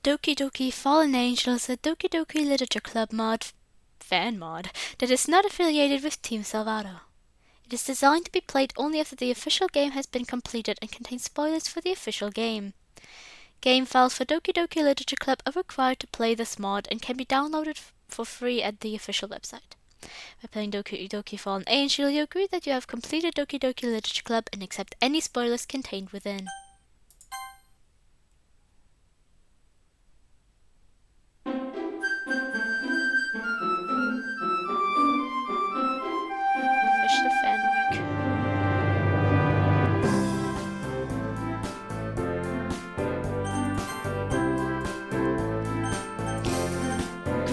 Doki Doki Fallen Angel is a Doki Doki Literature Club fan mod that is not affiliated with Team Salvato. It is designed to be played only after the official game has been completed and contains spoilers for the official game. Game files for Doki Doki Literature Club are required to play this mod and can be downloaded for free at the official website. By playing Doki Doki Fallen Angel, you agree that you have completed Doki Doki Literature Club and accept any spoilers contained within. Official fan work.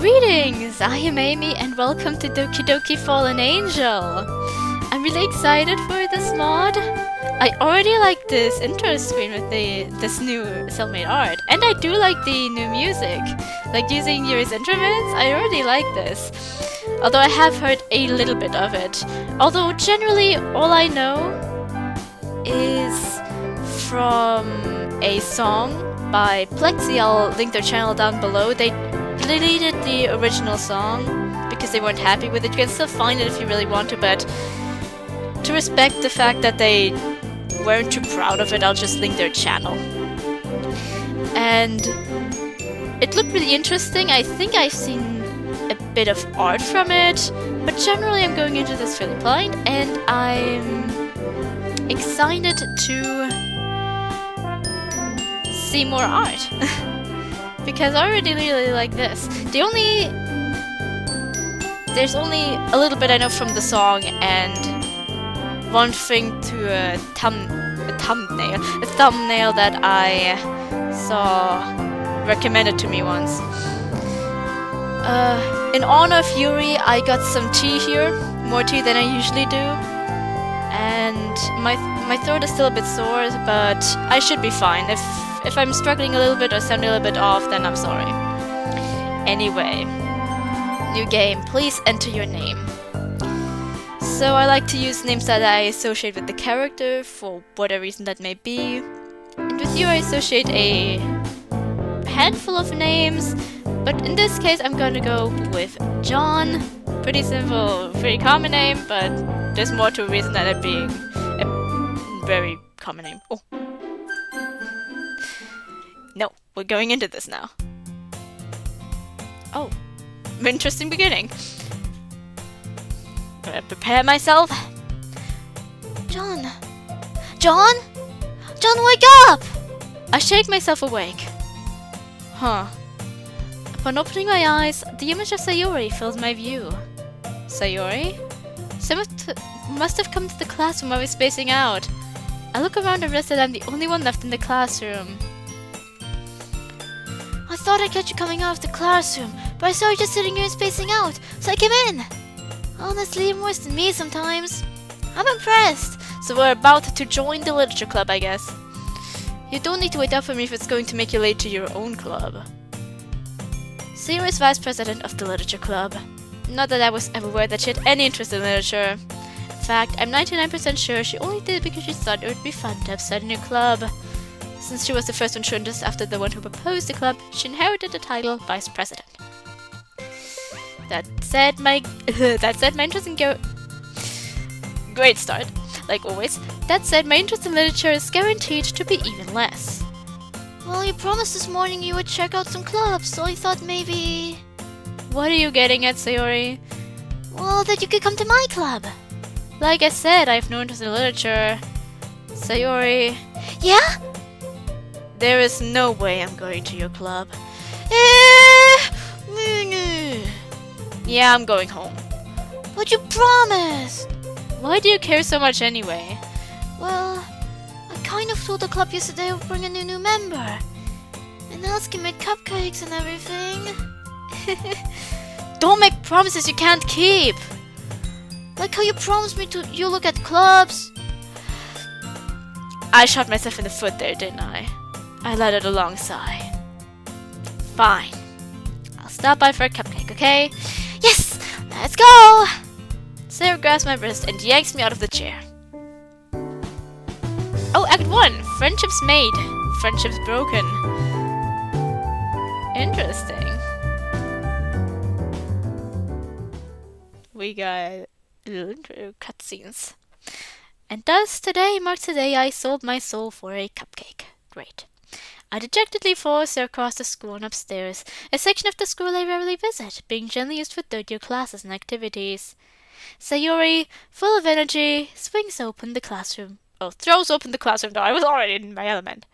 Greetings! I am Amy and welcome to Doki Doki Fallen Angel! I'm really excited for this mod. I already like this intro screen with this new cell-made art, and I do like the new music. Like using Yuri's instruments, I already like this. Although I have heard a little bit of it. Although generally all I know is from a song by Plexi. I'll link their channel down below. They deleted the original song because they weren't happy with it. You can still find it if you really want to, but to respect the fact that they weren't too proud of it, I'll just link their channel. And it looked really interesting. I think I've seen a bit of art from it, but generally I'm going into this fairly blind, and I'm excited to see more art. Because I already really like this. There's only a little bit I know from the song, and one thing to a thumbnail that I saw recommended to me once. In honor of Yuri, I got some tea here, more tea than I usually do, and my throat is still a bit sore, but I should be fine. If I'm struggling a little bit or sounding a little bit off, then I'm sorry. Anyway, new game. Please enter your name. So I like to use names that I associate with the character for whatever reason that may be. And with you I associate a handful of names, but in this case I'm going to go with John. Pretty simple, pretty common name, but there's more to a reason than it being a very common name. Oh. No, we're going into this now. Oh, interesting beginning. Prepare myself. John, wake up! I shake myself awake. Huh. Upon opening my eyes, the image of Sayori fills my view. Sayori? Someone must have come to the classroom while we're spacing out. I look around and realize that I'm the only one left in the classroom. I thought I'd catch you coming out of the classroom, but I saw you just sitting here and spacing out, so I came in. Honestly, you're worse than me sometimes. I'm impressed. So we're about to join the literature club, I guess. You don't need to wait up for me if it's going to make you late to your own club. Sayori is vice president of the literature club. Not that I was ever aware that she had any interest in literature. In fact, I'm 99% sure she only did it because she thought it would be fun to have said in her club. Since she was the first one to this after the one who proposed the club, she inherited the title Vice President. That said, my interest in great start, like always. That said, my interest in literature is guaranteed to be even less. Well, you promised this morning you would check out some clubs, so I thought maybe... What are you getting at, Sayori? Well, that you could come to my club. Like I said, I have no interest in literature. Sayori... Yeah? There is no way I'm going to your club. Yeah, I'm going home. But you promised! Why do you care so much anyway? Well, I kind of told the club yesterday I would bring in a new member. And ask him make cupcakes and everything. Don't make promises you can't keep! Like how you promised me you look at clubs. I shot myself in the foot there, didn't I? I let out a long sigh. Fine. I'll stop by for a cupcake, okay? Yes! Let's go! Sarah grabs my wrist and yanks me out of the chair. Oh, Act 1. Friendships made. Friendships broken. Interesting. We got little intro cutscenes. And thus, today marks the day I sold my soul for a cupcake. Great. I dejectedly forced her across the school and upstairs, a section of the school I rarely visit, being generally used for third-year classes and activities. Sayori, full of energy, swings open the classroom. Oh, throws open the classroom door. I was already in my element.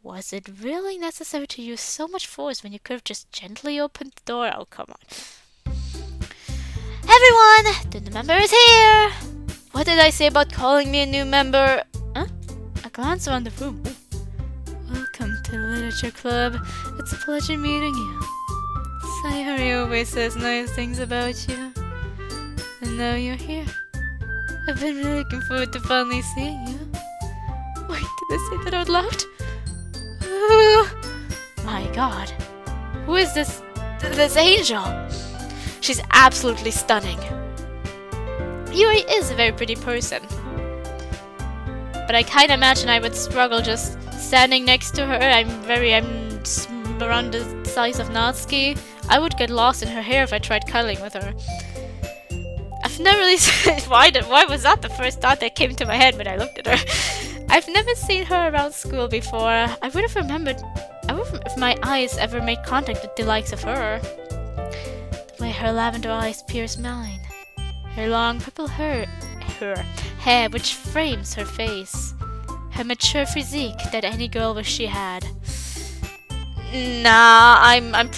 Was it really necessary to use so much force when you could have just gently opened the door? Oh, come on. Everyone! The new member is here! What did I say about calling me a new member? Huh? A glance around the room. Ooh. Welcome to the Literature Club. It's a pleasure meeting you. Sayori always says nice things about you. And now you're here. I've been really looking forward to finally seeing you. Wait, did I say that out loud? My god. Who is this angel? She's absolutely stunning. Yuri is a very pretty person. But I kinda imagine I would struggle just standing next to her. I'm around the size of Natsuki. I would get lost in her hair if I tried cuddling with her. I've never really seen why was that the first thought that came to my head when I looked at her? I've never seen her around school before. I would have remembered if my eyes ever made contact with the likes of her. The way her lavender eyes pierce mine. Her long purple hair which frames her face. Her mature physique that any girl wish she had. Nah, I'm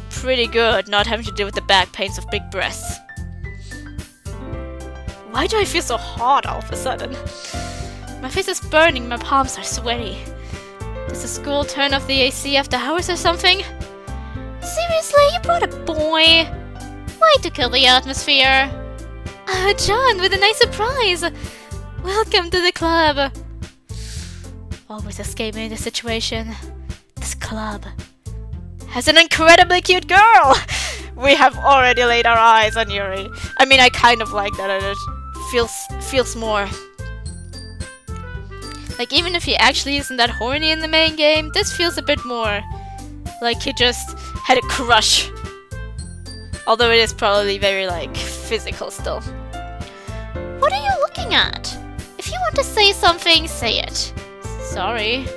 pretty good not having to deal with the back pains of big breasts. Why do I feel so hot all of a sudden? My face is burning, my palms are sweaty. Does the school turn off the AC after hours or something? Seriously, you brought a boy? Why to kill the atmosphere? John, with a nice surprise! Welcome to the club! Always escaping in this situation. This club has an incredibly cute girl! We have already laid our eyes on Yuri. I mean, I kind of like that, and it feels more. Like, even if he actually isn't that horny in the main game, this feels a bit more like he just had a crush. Although it is probably very, like, physical still. What are you looking at? If you want to say something, say it. Sorry.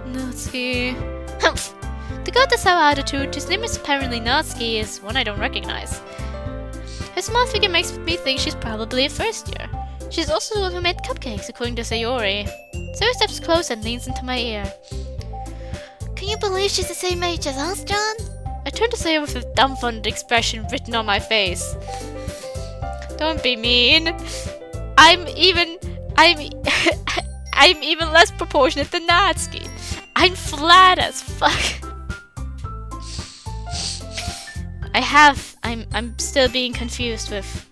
Natsuki. Humph. The god with sour attitude, whose name is apparently Natsuki, is one I don't recognize. Her small figure makes me think she's probably a first year. She's also the one who made cupcakes, according to Sayori. Sayori steps close and leans into my ear. Can you believe she's the same age as us, John? I turn to Sayori with a dumbfounded expression written on my face. Don't be mean. I'm even less proportionate than Natsuki. I'm flat as fuck. I'm still being confused with.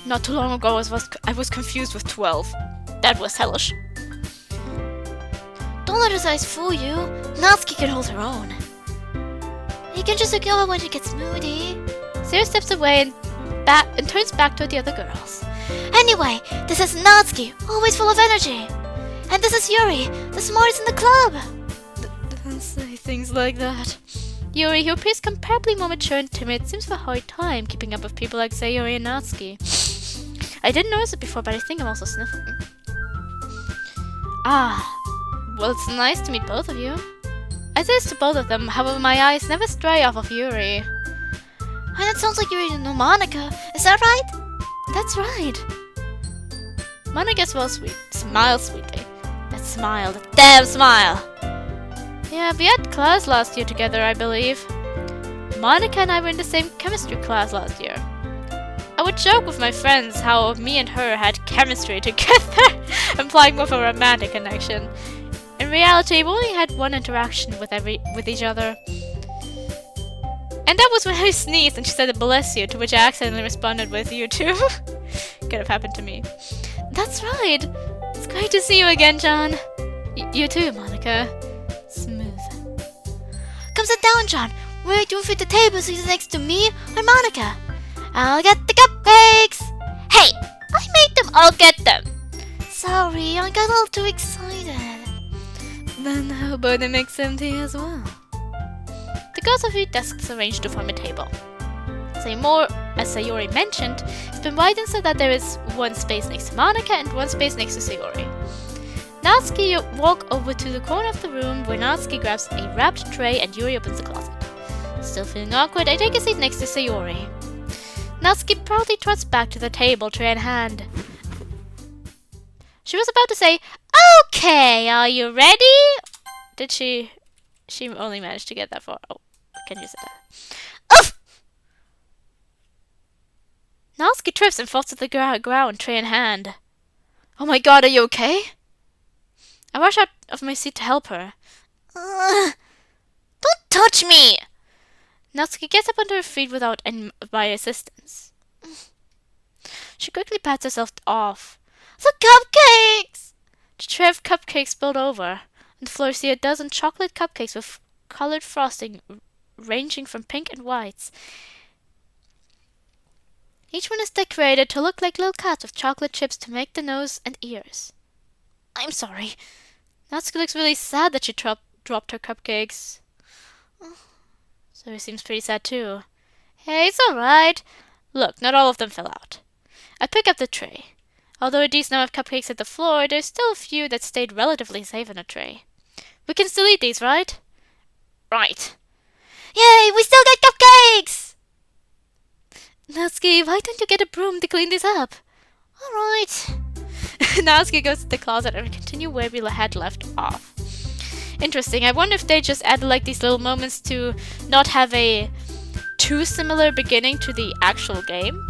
Not too long ago I was confused with 12. That was hellish. Don't let her size fool you. Natsuki can hold her own. You can just ignore her when she gets moody. Sarah steps away and turns back toward the other girls. Anyway, this is Natsuki, always full of energy. And this is Yuri, the smartest in the club. Don't say things like that. Yuri, who appears comparably more mature and timid, seems to have a hard time keeping up with people like Sayori and Natsuki. I didn't notice it before, but I think I'm also sniffling. Well, it's nice to meet both of you. I say this to both of them, however my eyes never stray off of Yuri. And it sounds like Yuri know Monica, is that right? That's right. Monica's well sweet. Smile sweetly. That smile, that damn smile! Yeah, we had class last year together, I believe. Monica and I were in the same chemistry class last year. I would joke with my friends how me and her had chemistry together, implying more of a romantic connection. In reality, we only had one interaction with each other. And that was when I sneezed and she said bless you, to which I accidentally responded with you too. Could have happened to me. That's right. It's great to see you again, John. You too, Monica. Smooth. Come sit down, John. Where do you fit the table so you're next to me or Monica? I'll get the cupcakes. Hey, I made them. I'll get them. Sorry, I got a little too excited. Then how about I make some tea as well? The girls have 3 desks arranged to form a table. As Sayori mentioned, it's been widened so that there is one space next to Monika and one space next to Sayori. Natsuki walk over to the corner of the room where Natsuki grabs a wrapped tray and Yuri opens the closet. Still feeling awkward, I take a seat next to Sayori. Natsuki proudly trots back to the table, tray in hand. She was about to say, "Okay, are you ready?" Did she? She only managed to get that far. Oh, can you say that? Oof! Natsuki trips and falls to the ground, tray in hand. Oh my god, are you okay? I rush out of my seat to help her. Don't touch me! Natsuki gets up onto her feet without my assistance. She quickly pats herself off. The cupcakes! The tray of cupcakes spilled over. On the floor, see a dozen chocolate cupcakes with colored frosting ranging from pink and whites. Each one is decorated to look like little cats with chocolate chips to make the nose and ears. I'm sorry. Natsuki looks really sad that she dropped her cupcakes. So he seems pretty sad too. Hey, it's alright. Look, not all of them fell out. I pick up the tray. Although a decent number of cupcakes hit the floor, there's still a few that stayed relatively safe in the tray. We can still eat these, right? Right. Yay, we still got cupcakes! Natsuki, why don't you get a broom to clean this up? Alright. Natsuki goes to the closet and we continue where we had left off. Interesting. I wonder if they just added like these little moments to not have a too similar beginning to the actual game.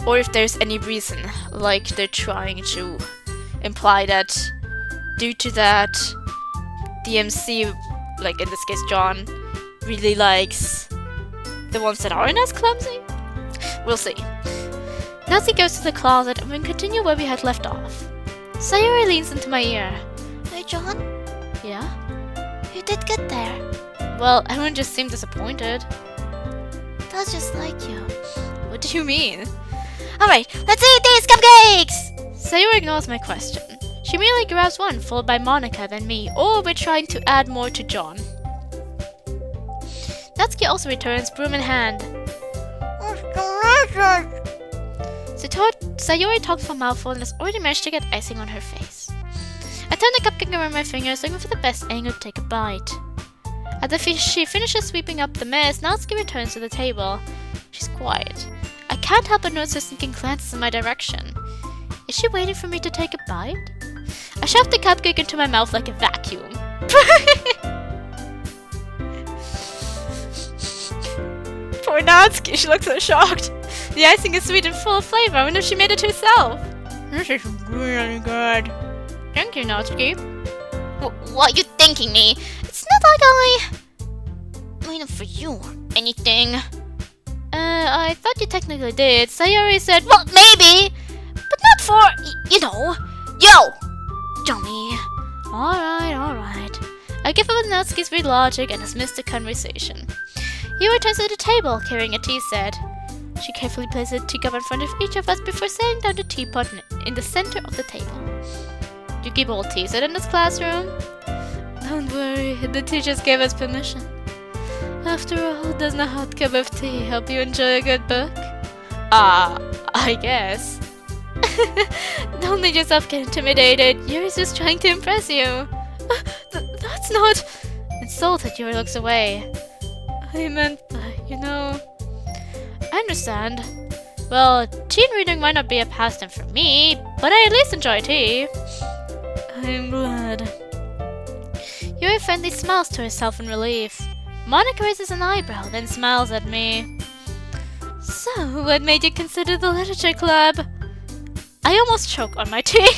Or if there's any reason, like they're trying to imply that due to that, the MC, like in this case John, really likes the ones that aren't as clumsy? We'll see. Natsuki goes to the closet and we continue where we had left off. Sayori leans into my ear. Hey, John? Yeah? You did get there. Well, everyone just seemed disappointed. That's just like you. What do you mean? Alright, let's eat these cupcakes! Sayori ignores my question. She merely grabs one, followed by Monika, then me, or we're trying to add more to John. Natsuki also returns, broom in hand. Sayori talks for a mouthful and has already managed to get icing on her face. I turn the cupcake around my fingers, looking for the best angle to take a bite. After she finishes sweeping up the mess, Natsuki returns to the table. She's quiet. I can't help but notice her sinking glances in my direction. Is she waiting for me to take a bite? I shove the cupcake into my mouth like a vacuum. Poor Natsuki, she looks so shocked. The icing is sweet and full of flavor. I wonder if she made it herself. This is really good. Thank you, Natsuki. What are you thinking me? It's not like I made it for you or anything. I thought you technically did. Sayori said, well, maybe, but not for, you know. Yo! Johnny. Alright. I give up with Natsuki's weird logic and dismiss the conversation. He returns to the table, carrying a tea set. She carefully places a teacup in front of each of us before setting down the teapot in the center of the table. Do you keep all tea set in this classroom? Don't worry, the teachers gave us permission. After all, doesn't a hot cup of tea help you enjoy a good book? I guess. Don't let yourself get intimidated. Yuri's just trying to impress you. That's not... Insulted, Yuri looks away. I meant, you know... I understand. Well, teen reading might not be a pastime for me, but I at least enjoy tea. I'm glad. Yuri friendly smiles to herself in relief. Monika raises an eyebrow, then smiles at me. So, what made you consider the literature club? I almost choke on my tea.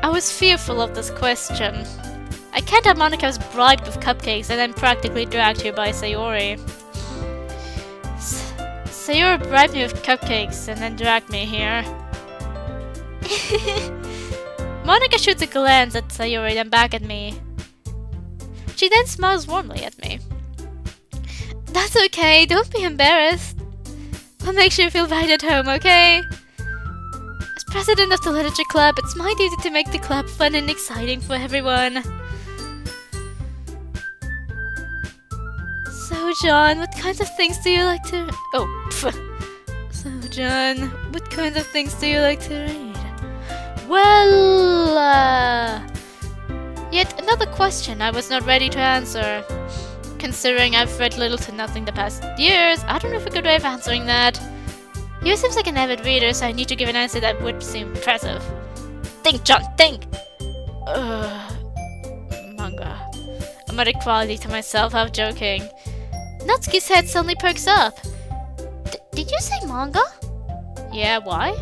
I was fearful of this question. I can't have Monika was bribed with cupcakes and then practically dragged here by Sayori. Sayori bribed me with cupcakes and then dragged me here. Monika shoots a glance at Sayori, then back at me. She then smiles warmly at me. That's okay, don't be embarrassed. What makes you feel right at home, okay? As president of the literature club, it's my duty to make the club fun and exciting for everyone. So, John, what kinds of things do you like to... Oh, pff. So, John, what kinds of things do you like to read? Well, yet another question I was not ready to answer. Considering I've read little to nothing the past years, I don't know if a good way of answering that. You seems like an avid reader, so I need to give an answer that would seem impressive. Think, John, think! Manga. I muttered quietly to myself, half joking. Natsuki's head suddenly perks up. Did you say manga? Yeah, why?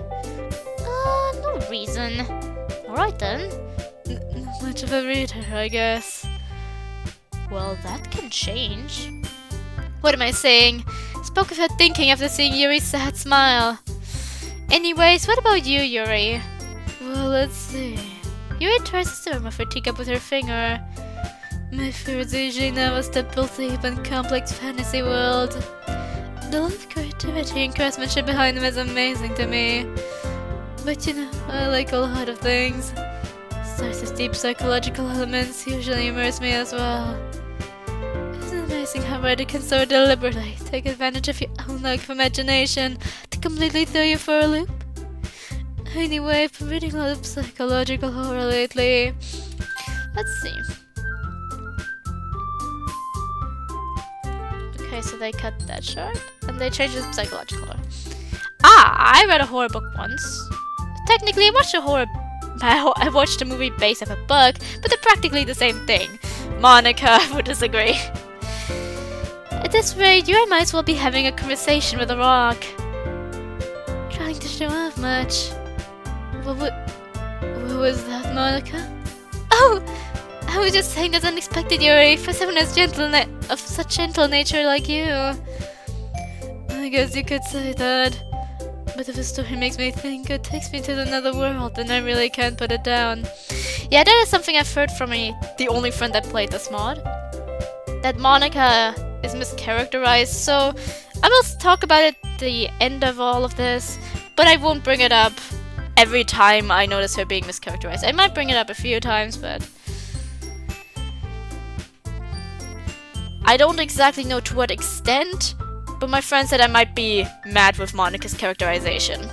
No reason. Alright then. Not much of a reader, I guess. Well, that can change. What am I saying? Spoke of her thinking after seeing Yuri's sad smile. Anyways, what about you, Yuri? Well, let's see. Yuri tries to stir off her teacup with her finger. My favorite usually now is the deep and complex fantasy world. The level of creativity and craftsmanship behind them is amazing to me. But you know, I like a lot of things. Sorts of deep psychological elements usually immerse me as well. Isn't it amazing how writer can so deliberately take advantage of your own lack of imagination to completely throw you for a loop? Anyway, I've been reading a lot of psychological horror lately. Let's see. Okay, so they cut that short, and they changed it to psychological horror. Ah, I read a horror book once. Technically, I watched a movie based off a book, but they're practically the same thing. Monica would disagree. At this rate, you might as well be having a conversation with a rock. Trying to show off much. What was that, Monica? Oh! I was just saying that's unexpected, Yuri, for someone as of such gentle nature like you. I guess you could say that. But if a story makes me think or takes me to another world, then I really can't put it down. Yeah, that is something I've heard from the only friend that played this mod. That Monica is mischaracterized, so I will talk about it at the end of all of this, but I won't bring it up every time I notice her being mischaracterized. I might bring it up a few times, but I don't exactly know to what extent, but my friend said I might be mad with Monica's characterization.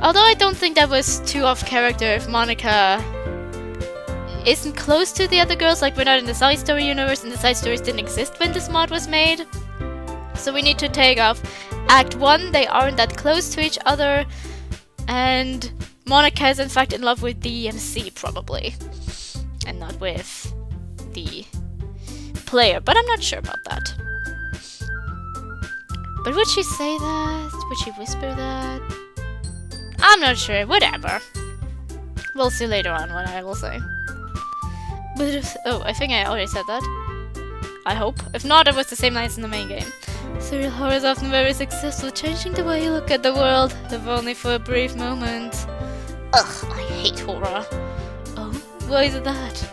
Although I don't think that was too off character if Monica isn't close to the other girls, like we're not in the side story universe and the side stories didn't exist when this mod was made. So we need to take off Act 1, they aren't that close to each other, and Monica is in fact in love with the MC probably, and not with the player, but I'm not sure about that. But would she say that? Would she whisper that? I'm not sure, whatever. We'll see later on what I will say. But if, oh, I think I already said that. I hope. If not, it was the same lines in the main game. Serial horror is often very successful, changing the way you look at the world, if only for a brief moment. Ugh, I hate horror. Oh, why is it that?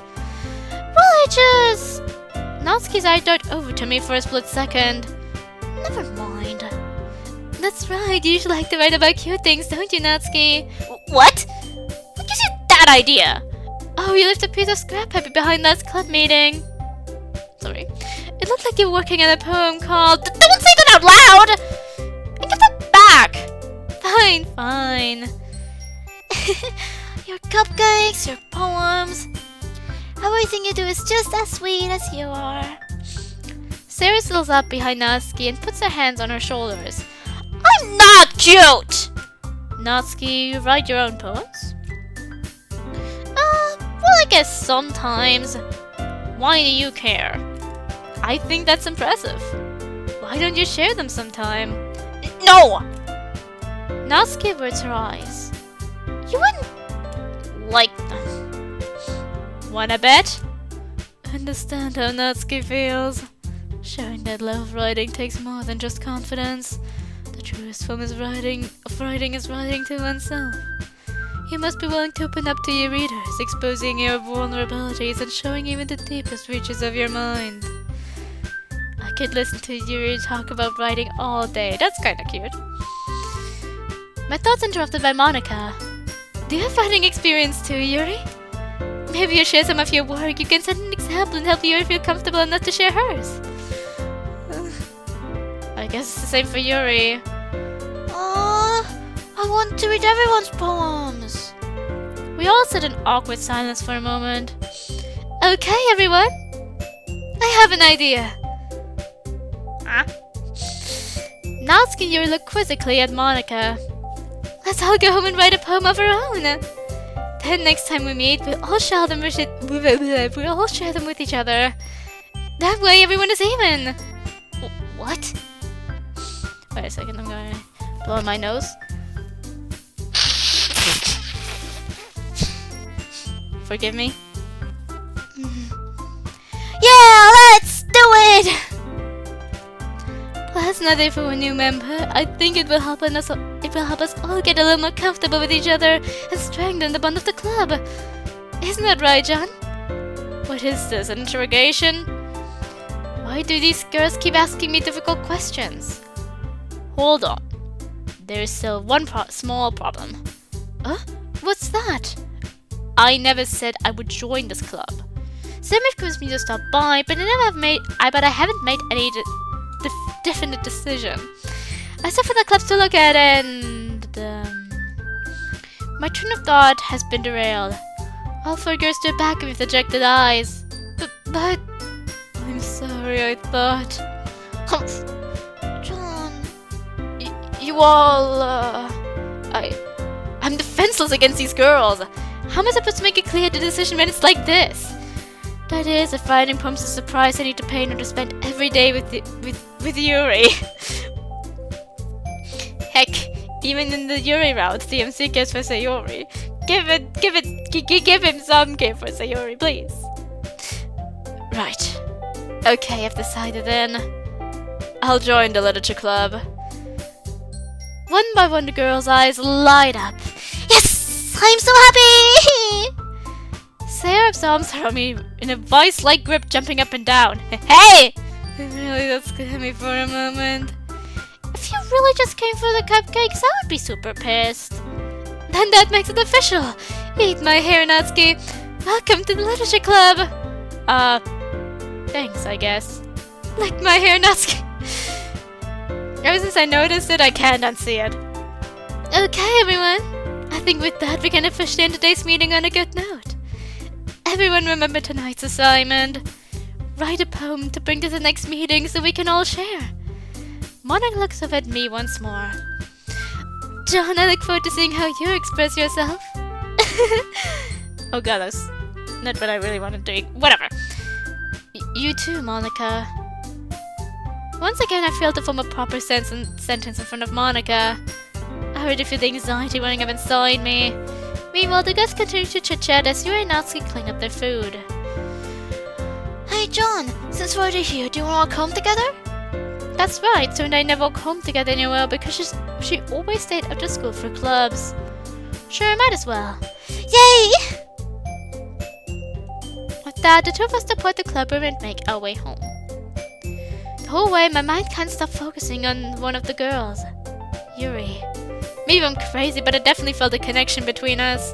Religious! Natsuki's eye darted over to me for a split second. Never mind. That's right, you usually like to write about cute things, don't you, Natsuki? What? What gives you that idea? Oh, you left a piece of scrap paper behind last club meeting. Sorry. It looked like you were working on a poem called... Don't say that out loud! And give that back! Fine, fine. Your cupcakes, your poems... Everything you do is just as sweet as you are. Sarah settles up behind Natsuki and puts her hands on her shoulders. I'm not cute! Natsuki, you write your own poems? Well, I guess sometimes. Why do you care? I think that's impressive. Why don't you share them sometime? No! Natsuki averts her eyes. You wouldn't like them. Wanna bet? Understand how Natsuki feels. Sharing that love writing takes more than just confidence. The truest form of writing is writing to oneself. You must be willing to open up to your readers, exposing your vulnerabilities and showing even the deepest reaches of your mind. could listen to Yuri talk about writing all day. That's kinda cute. My thoughts interrupted by Monica. Do you have writing experience too, Yuri? Maybe you share some of your work. You can set an example and help Yuri feel comfortable enough to share hers. I guess it's the same for Yuri. I want to read everyone's poems. We all sat in awkward silence for a moment. Okay, everyone. I have an idea. Natsuki and Yuri looked quizzically at Monica. Let's all go home and write a poem of our own. Then next time we meet, we'll all share them with each other. That way everyone is even. What? Wait a second, I'm going to blow my nose. Forgive me. Yeah, let's do it! Last night for a new member, I think it will help us all get a little more comfortable with each other and strengthen the bond of the club. Isn't that right, John? What is this, an interrogation? Why do these girls keep asking me difficult questions? Hold on. There is still one small problem. What's that? I never said I would join this club. Sam have convinced me to stop by, but I haven't made any definite decision. I still for the clubs to look at, and my train of thought has been derailed. All four girls stood back with dejected eyes. But I'm sorry, I thought. John, you all. I'm defenseless against these girls. How am I supposed to make a clear decision when it's like this? That is, if writing poems is a price I need to pay in order to spend every day with Yuri. Heck, even in the Yuri route, the MC gets for Sayori. Give him some gift for Sayori, please. Right. Okay, I've decided then. I'll join the literature club. One by one, the girls' eyes light up. Yes! I'm so happy! Sarah's arms around me in a vice-like grip, jumping up and down. Hey! It really does scare me for a moment. If you really just came for the cupcakes, I would be super pissed. Then that makes it official. Eat my hair, Natsuki. Welcome to the literature club. Thanks, I guess. Lick my hair, Natsuki. Ever since I noticed it, I can't unsee it. Okay, everyone. I think with that, we can officially end today's meeting on a good note. Everyone remember tonight's assignment. Write a poem to bring to the next meeting so we can all share. Monica looks up at me once more. John, I look forward to seeing how you express yourself. Oh god, that's not what I really wanted to do. Whatever. You too, Monica. Once again, I failed to form a proper sentence in front of Monica. I already feel the anxiety running up inside me. Meanwhile, the guests continue to chit-chat as Yuri and Natsuki clean up their food. Hey John, since we're already here, do you want to walk home together? That's right, so and I never walk home together anywhere because she always stayed after school for clubs. Sure, might as well. Yay! With that, the two of us depart the club room and make our way home. The whole way, my mind can't stop focusing on one of the girls, Yuri. Maybe I'm crazy, but I definitely felt a connection between us.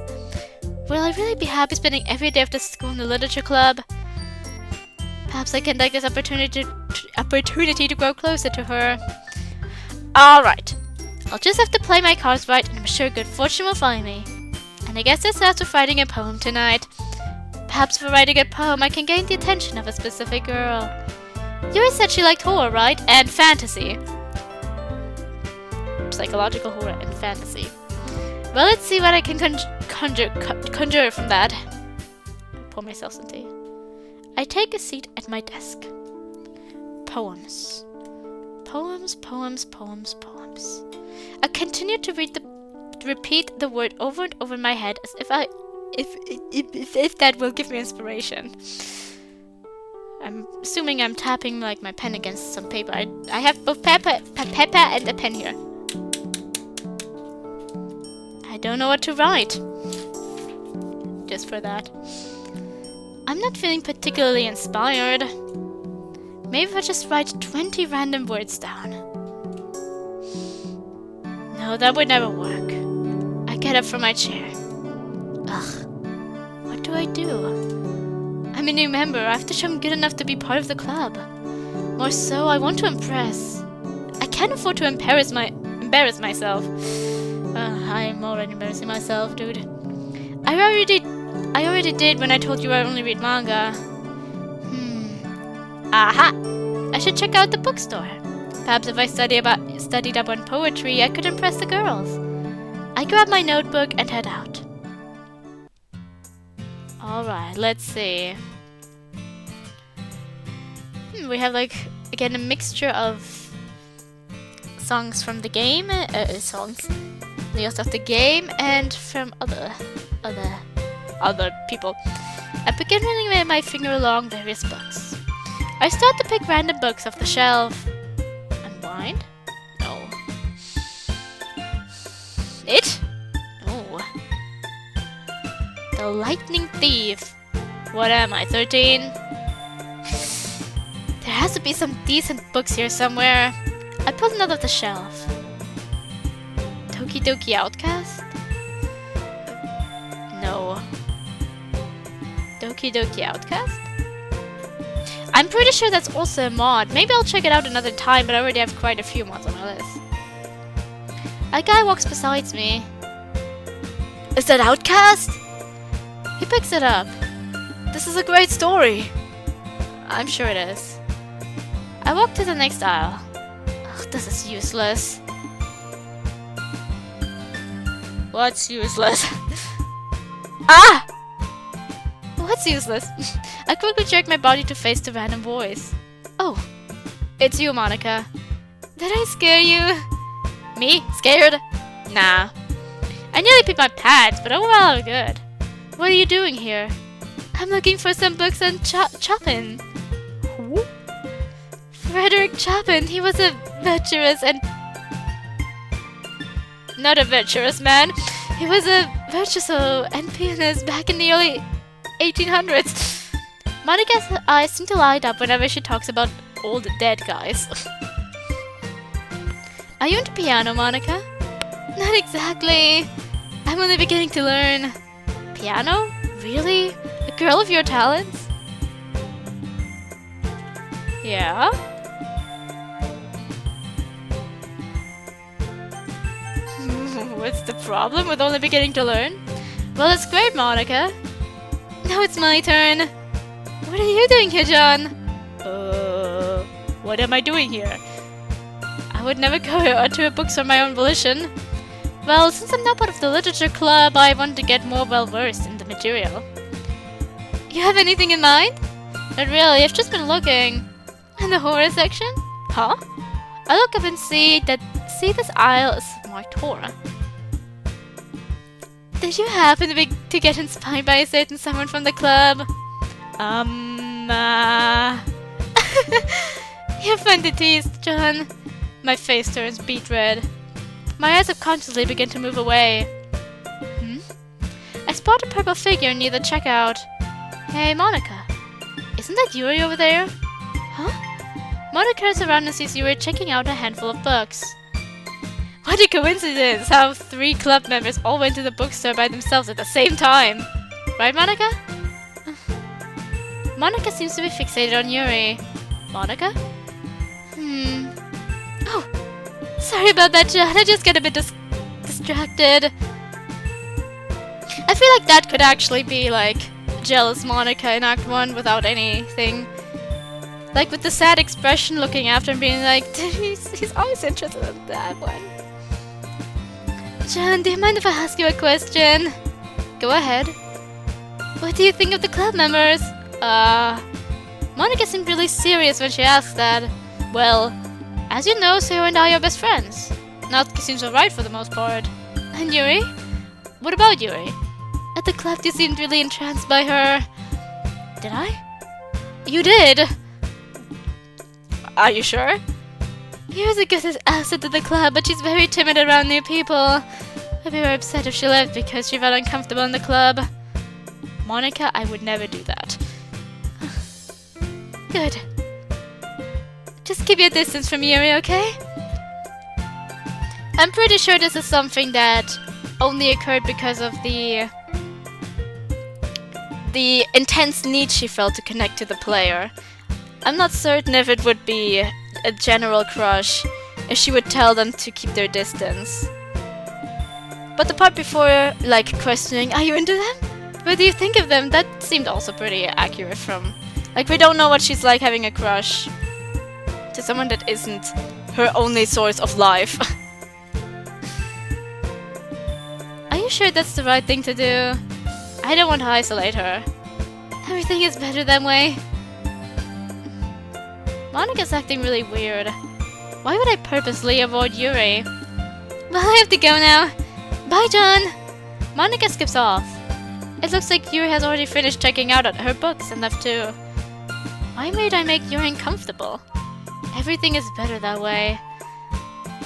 Will I really be happy spending every day after school in the literature club? Perhaps I can take this opportunity to grow closer to her. Alright, I'll just have to play my cards right and I'm sure good fortune will find me. And I guess that starts with writing a poem tonight. Perhaps for writing a poem I can gain the attention of a specific girl. Yuri said she liked horror, right? And fantasy. Psychological horror and fantasy. Well, let's see what I can conjure from that. Pour myself some tea. I take a seat at my desk. Poems. Poems, poems, poems, poems. I continue to repeat the word over and over in my head as if that will give me inspiration. I'm assuming I'm tapping like my pen against some paper. I have both paper and a pen here. I don't know what to write. Just for that. I'm not feeling particularly inspired. Maybe if I just write 20 random words down. No, that would never work. I get up from my chair. Ugh. What do I do? I'm a new member. I have to show I'm good enough to be part of the club. More so, I want to impress. I can't afford to embarrass myself. I'm already embarrassing myself, dude. I already did when I told you I only read manga. Aha! I should check out the bookstore. Perhaps if I studied up on poetry, I could impress the girls. I grab my notebook and head out. Alright, let's see. We have like, again, a mixture of songs from the game, lyrics of the game, and from other people. I begin running my finger along various books. I start to pick random books off the shelf. Unwind? No. It? No. The Lightning Thief. What am I, 13? There has to be some decent books here somewhere. I pulled another off the shelf. Doki Outcast? No. Doki Outcast? I'm pretty sure that's also a mod. Maybe I'll check it out another time, but I already have quite a few mods on my list. A guy walks beside me. Is that Outcast? He picks it up. This is a great story. I'm sure it is. I walk to the next aisle. Ugh, this is useless. What's useless? Ah! What's useless? I quickly jerk my body to face the random voice. Oh, it's you, Monica. Did I scare you? Me? Scared? Nah. I nearly peed my pants, but overall I'm good. What are you doing here? I'm looking for some books on Chopin. Who? Frederick Chopin. He was a virtuous and... Not a virtuous man. He was a virtuoso and pianist back in the early 1800s. Monica's eyes seem to light up whenever she talks about old dead guys. Are you into piano, Monica? Not exactly. I'm only beginning to learn. Piano? Really? A girl of your talents? Yeah? What's the problem with only beginning to learn? Well, it's great, Monica. Now it's my turn. What are you doing here, John? What am I doing here? I would never go to a bookstore on my own volition. Well, since I'm now part of the literature club, I want to get more well-versed in the material. You have anything in mind? Not really, I've just been looking. In the horror section? Huh? I look up and see this aisle is marked horror. Did you happen to get inspired by a certain someone from the club? You're fun to tease, John. My face turns beet red. My eyes subconsciously begin to move away. I spot a purple figure near the checkout. Hey, Monica. Isn't that Yuri over there? Huh? Monica turns around and sees Yuri checking out a handful of books. What a coincidence how 3 club members all went to the bookstore by themselves at the same time. Right, Monica? Monica seems to be fixated on Yuri. Monica? Oh, sorry about that, John. I just get a bit distracted. I feel like that could actually be like jealous Monica in Act 1 without anything. Like with the sad expression looking after and being like, he's always interested in that one. John, do you mind if I ask you a question? Go ahead. What do you think of the club members? Monica seemed really serious when she asked that. Well, as you know, Sarah and I are best friends. Natsuki seems alright for the most part. And Yuri? What about Yuri? At the club you seemed really entranced by her. Did I? You did! Are you sure? Yuri's a good asset to the club, but she's very timid around new people. I'd be very upset if she left because she felt uncomfortable in the club. Monica, I would never do that. Good. Just keep your distance from Yuri, okay? I'm pretty sure this is something that only occurred because of the intense need she felt to connect to the player. I'm not certain if it would be a general crush, if she would tell them to keep their distance. But the part before, like, questioning, are you into them? What do you think of them? That seemed also pretty accurate from... Like, we don't know what she's like having a crush to someone that isn't her only source of life. Are you sure that's the right thing to do? I don't want to isolate her. Everything is better that way. Monika's acting really weird. Why would I purposely avoid Yuri? Well, I have to go now. Bye, John! Monika skips off. It looks like Yuri has already finished checking out her books and left too. Why might I make Yuri uncomfortable? Everything is better that way.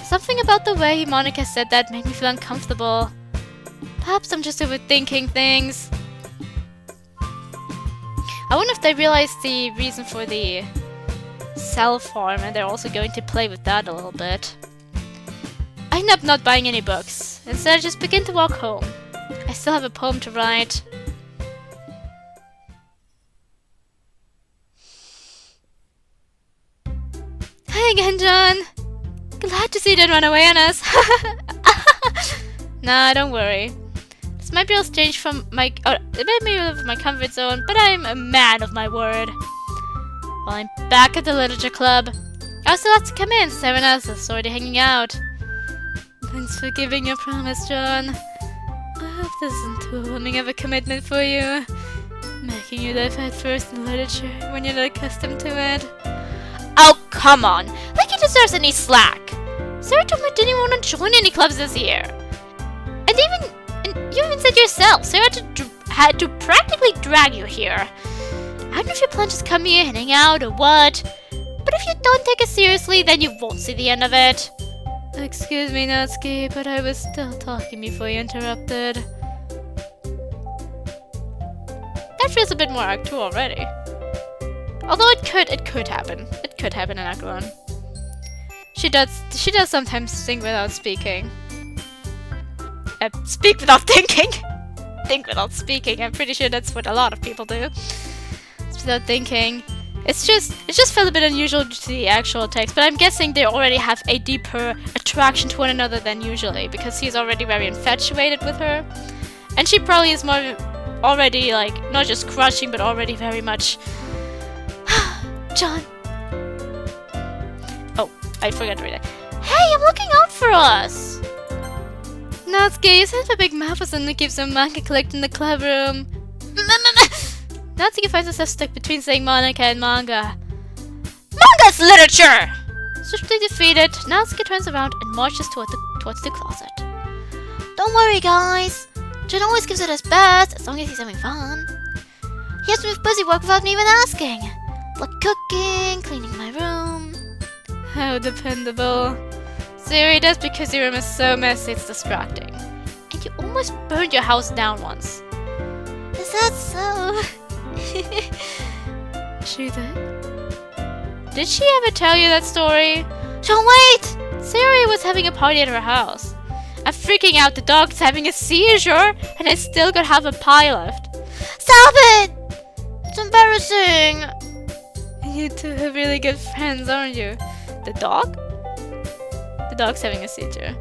Something about the way Monika said that made me feel uncomfortable. Perhaps I'm just overthinking things. I wonder if they realized the reason for the cell farm and they're also going to play with that a little bit. I end up not buying any books. Instead, I just begin to walk home. I still have a poem to write. Hi again, John! Glad to see you didn't run away on us. Nah, don't worry. This might be a little strange from my... it might be out of my comfort zone, but I'm a man of my word. Well, I'm back at the literature club. I was allowed to come in, so everyone else is already hanging out. Thanks for giving your promise, John. I hope this isn't too overwhelming of a commitment for you. Making you dive head first in literature when you're not accustomed to it. Oh, come on! Like he deserves any slack! Sarah told me didn't want to join any clubs this year. And you even said yourself, Sarah had to practically drag you here. I don't know if you plan to just come here and hang out or what, but if you don't take it seriously, then you won't see the end of it. Excuse me, Natsuki, but I was still talking before you interrupted. That feels a bit more Act 2 already. Although it could happen. It could happen in Act 1. She does sometimes think without speaking. Speak without thinking! Think without speaking. I'm pretty sure that's what a lot of people do. It's without thinking. It just felt a bit unusual to the actual text, but I'm guessing they already have a deeper attraction to one another than usually, because he's already very infatuated with her. And she probably is more already, like, not just crushing, but already very much... John! Oh, I forgot to read it. Hey, I'm looking out for us! Natsuki, you said the big mouth was suddenly keeps some manga collected in the club room. Natsuki finds herself stuck between saying Monika and manga. Manga's literature! Swiftly defeated, Natsuki turns around and marches towards the closet. Don't worry, guys. John always gives it his best, as long as he's having fun. He has me with busy work without me even asking. Like cooking, cleaning my room. How dependable. Siri, that's because your room is so messy it's distracting. And you almost burned your house down once. Is that so? She did? Did she ever tell you that story? John, wait! Siri was having a party at her house. I'm freaking out, the dog's having a seizure, and I still got half a pie left. Stop it! It's embarrassing! You two have really good friends, aren't you? The dog? The dog's having a seizure.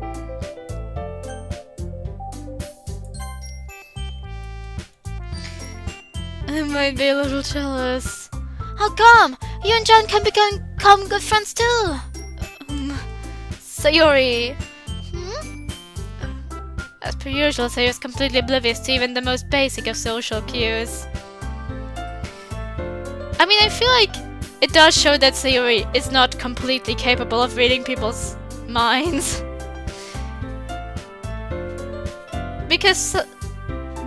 I might be a little jealous. How come? You and John can become good friends too. Sayori. As per usual, Sayori is completely oblivious to even the most basic of social cues. I mean, I feel like it does show that Sayori is not completely capable of reading people's minds. Because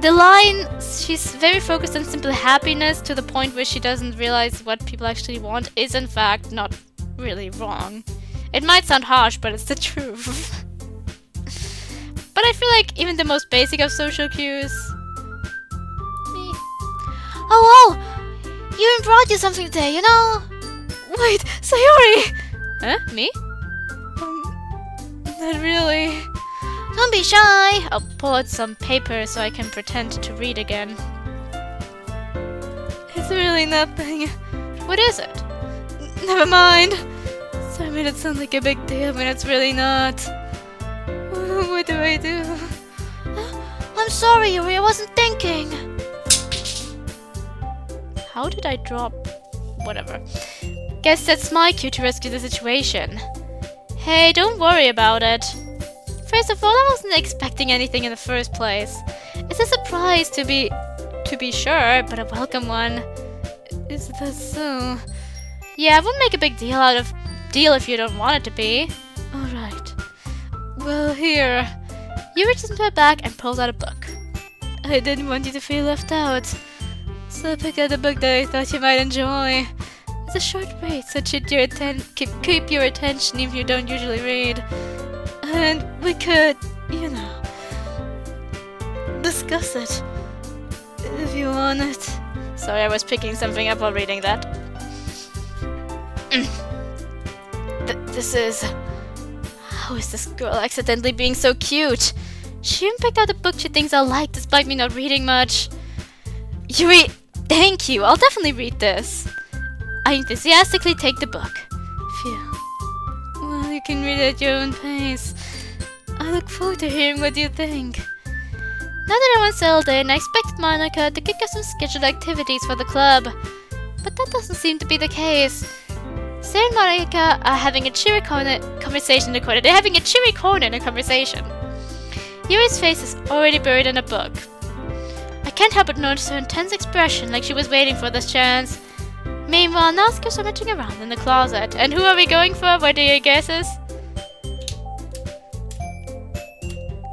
the line, she's very focused on simple happiness to the point where she doesn't realize what people actually want, is in fact not really wrong. It might sound harsh, but it's the truth. But I feel like even the most basic of social cues... Me. Oh, you brought you something today, you know? Wait, Sayori! Huh? Me? Not really. Don't be shy! I'll pull out some paper so I can pretend to read again. It's really nothing. What is it? Never mind. So I made it sound like a big deal when it's really not. What do I do? I'm sorry, Yuri, I wasn't thinking. How did I drop? Whatever. Guess that's my cue to rescue the situation. Hey, don't worry about it. First of all, I wasn't expecting anything in the first place. It's a surprise to be sure, but a welcome one. Is that so? Yeah, I wouldn't make a big deal if you don't want it to be. Alright. Well, here. You reaches into her bag and pulls out a book. I didn't want you to feel left out, so I picked out a book that I thought you might enjoy. It's a short read, so it should keep your attention if you don't usually read. And we could, you know, discuss it if you want it. Sorry, I was picking something up while reading that. This is... How is this girl accidentally being so cute? She even picked out a book she thinks I'll like despite me not reading much. Yuri, thank you. I'll definitely read this. I enthusiastically take the book. Phew. Well, you can read it at your own pace. I look forward to hearing what you think. Now that everyone's settled in, I expected Monica to kick off some scheduled activities for the club. But that doesn't seem to be the case. Sarah and Monica are having a cheery conversation in the corner. They're having a cheery corner in a conversation. Yuri's face is already buried in a book. I can't help but notice her intense expression, like she was waiting for this chance. Meanwhile, Natsuko's rummaging around in the closet. And who are we going for? What are your guesses?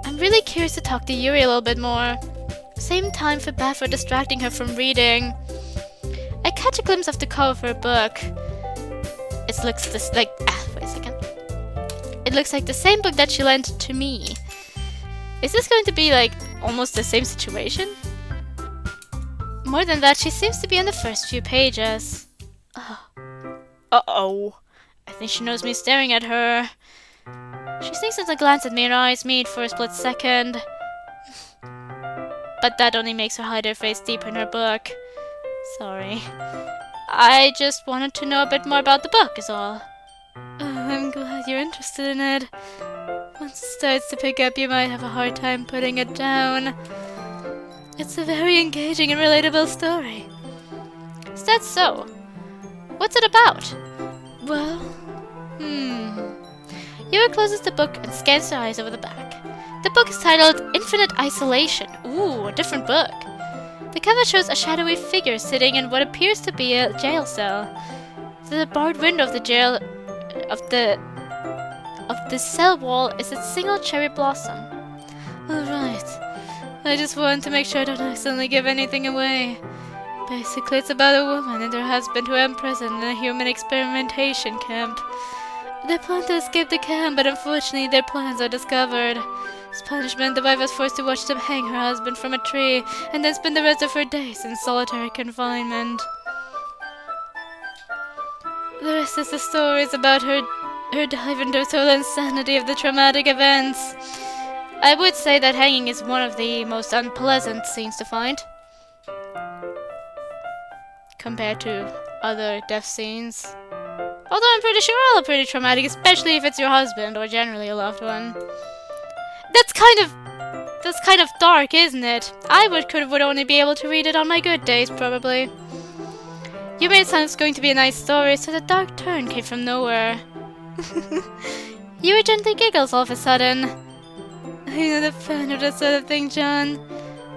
I'm really curious to talk to Yuri a little bit more. Same time for bad for distracting her from reading. I catch a glimpse of the cover of her book. It looks just like... wait a second. It looks like the same book that she lent to me. Is this going to be like almost the same situation? More than that, she seems to be on the first few pages. Uh-oh. I think she knows me staring at her. She sneaks in a glance at me and her eyes meet for a split second. But that only makes her hide her face deeper in her book. Sorry. I just wanted to know a bit more about the book, is all. I'm glad you're interested in it. Once it starts to pick up, you might have a hard time putting it down. It's a very engaging and relatable story. Is that so? What's it about? Well, Yuri closes the book and scans her eyes over the back. The book is titled Infinite Isolation. Ooh, a different book. The cover shows a shadowy figure sitting in what appears to be a jail cell. The barred window of the jail of the cell wall is a single cherry blossom. Alright. I just wanted to make sure I don't accidentally give anything away. Basically, it's about a woman and her husband who are imprisoned in a human experimentation camp. They plan to escape the camp, but unfortunately their plans are discovered. As punishment, the wife was forced to watch them hang her husband from a tree and then spend the rest of her days in solitary confinement. The rest of the story is about her dive into total insanity of the traumatic events. I would say that hanging is one of the most unpleasant scenes to find, compared to other death scenes. Although I'm pretty sure all are pretty traumatic, especially if it's your husband or generally a loved one. That's kind of dark, isn't it? I would only be able to read it on my good days, probably. You made it sound it's going to be a nice story, so the dark turn came from nowhere. Yuri gently giggles all of a sudden. You're not a fan of that sort of thing, John.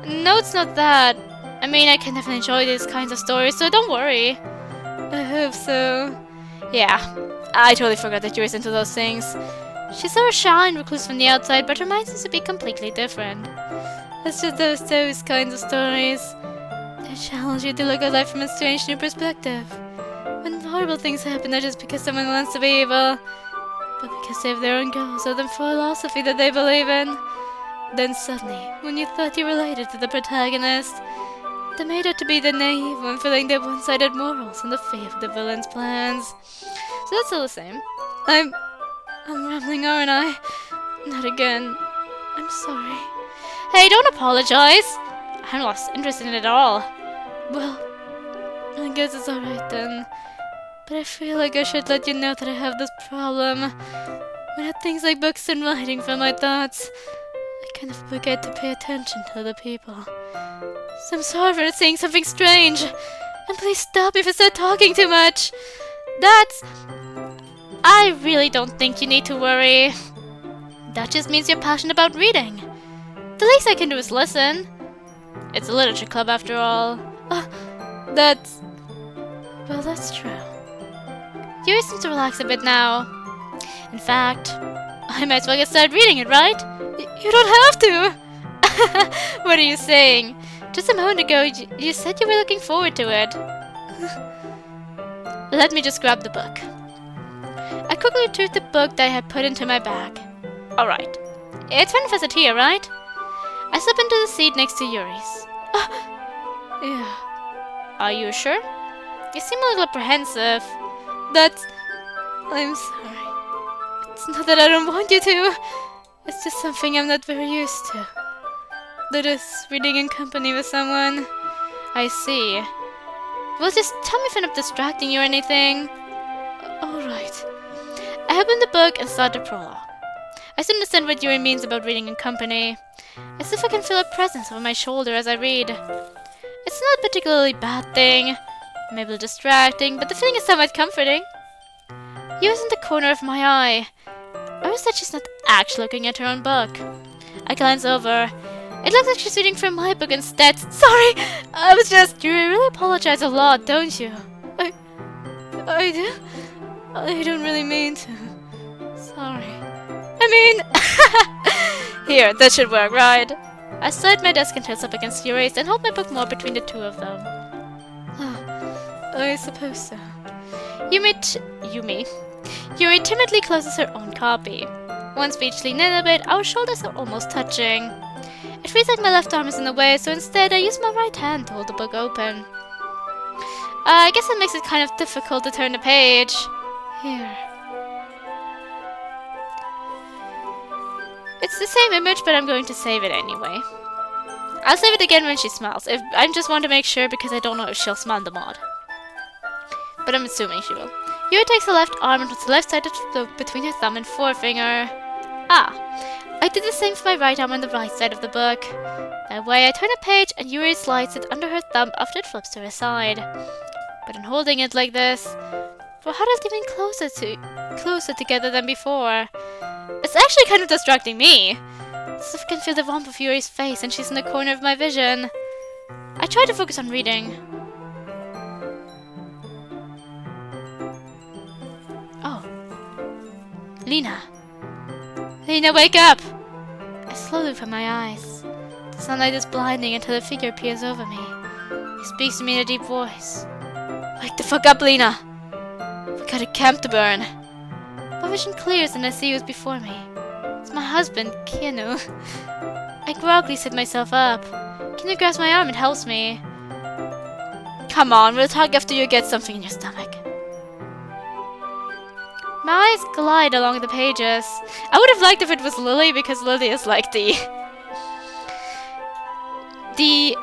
No, it's not that. I mean, I can definitely enjoy these kinds of stories, so don't worry. I hope so. Yeah, I totally forgot that Yuri's into those things. She's so shy and recluse from the outside, but her mind seems to be completely different. It's just those kinds of stories. They challenge you to look at life from a strange new perspective. When horrible things happen, not just because someone wants to be evil, but because they have their own goals or the philosophy that they believe in. Then suddenly, when you thought you related to the protagonist, they made out to be the naive one, feeling their one-sided morals and the fate of the villain's plans. So that's still the same. I'm rambling, aren't I? Not again. I'm sorry. Hey, don't apologize. I lost interest in it at all. Well, I guess it's alright then. But I feel like I should let you know that I have this problem. When I things like books and writing for my thoughts, I kind of forget to pay attention to other people. So I'm sorry for saying something strange. And please stop if I start talking too much. I really don't think you need to worry. That just means you're passionate about reading. The least I can do is listen. It's a literature club after all. Well, that's true. Yuri seems to relax a bit now. In fact, I might as well get started reading it, right? You don't have to! What are you saying? Just a moment ago, you said you were looking forward to it. Let me just grab the book. I quickly retrieved the book that I had put into my bag. Alright. It's manifested here, right? I slip into the seat next to Yuri's. Yeah. Are you sure? You seem a little apprehensive. I'm sorry. It's not that I don't want you to. It's just something I'm not very used to. That is, reading in company with someone. I see. Well, just tell me if I'm not distracting you or anything. Alright. I opened the book and started the prologue. I still understand what Yuri means about reading in company. As if I can feel a presence over my shoulder as I read. It's not a particularly bad thing. Maybe a little distracting, but the feeling is somewhat comforting. Yuri's in the corner of my eye. Or is that she's not actually looking at her own book? I glance over. It looks like she's reading from my book instead. Sorry! I was just... You really apologize a lot, don't you? I do? I don't really mean to. Sorry. Here, that should work, right? I slide my desk and tilts up against Yuri's and hold my book more between the two of them. I suppose so. Yuri timidly closes her own copy. Once we each lean in a bit, our shoulders are almost touching. It feels like my left arm is in the way, so instead I use my right hand to hold the book open. I guess that makes it kind of difficult to turn the page. Here. It's the same image, but I'm going to save it anyway. I'll save it again when she smiles. I just want to make sure because I don't know if she'll smile the mod. But I'm assuming she will. Yuri takes her left arm and puts the left side of the book between her thumb and forefinger. I did the same for my right arm on the right side of the book. That way I turn a page and Yuri slides it under her thumb after it flips to her side. But in holding it like this, we're huddled even closer together than before. It's actually kind of distracting me. As if I can feel the warmth of Yuri's face and she's in the corner of my vision. I try to focus on reading. Oh. Lena. Lena, wake up! I slowly open my eyes. The sunlight is blinding until a figure appears over me. He speaks to me in a deep voice. Wake the fuck up, Lena! We got a camp to burn. My vision clears and I see who's before me. It's my husband, Keanu. I groggily sit myself up. Keanu grabs my arm and helps me. Come on, we'll talk after you get something in your stomach. My eyes glide along the pages. I would have liked if it was Lily, because Lily is like the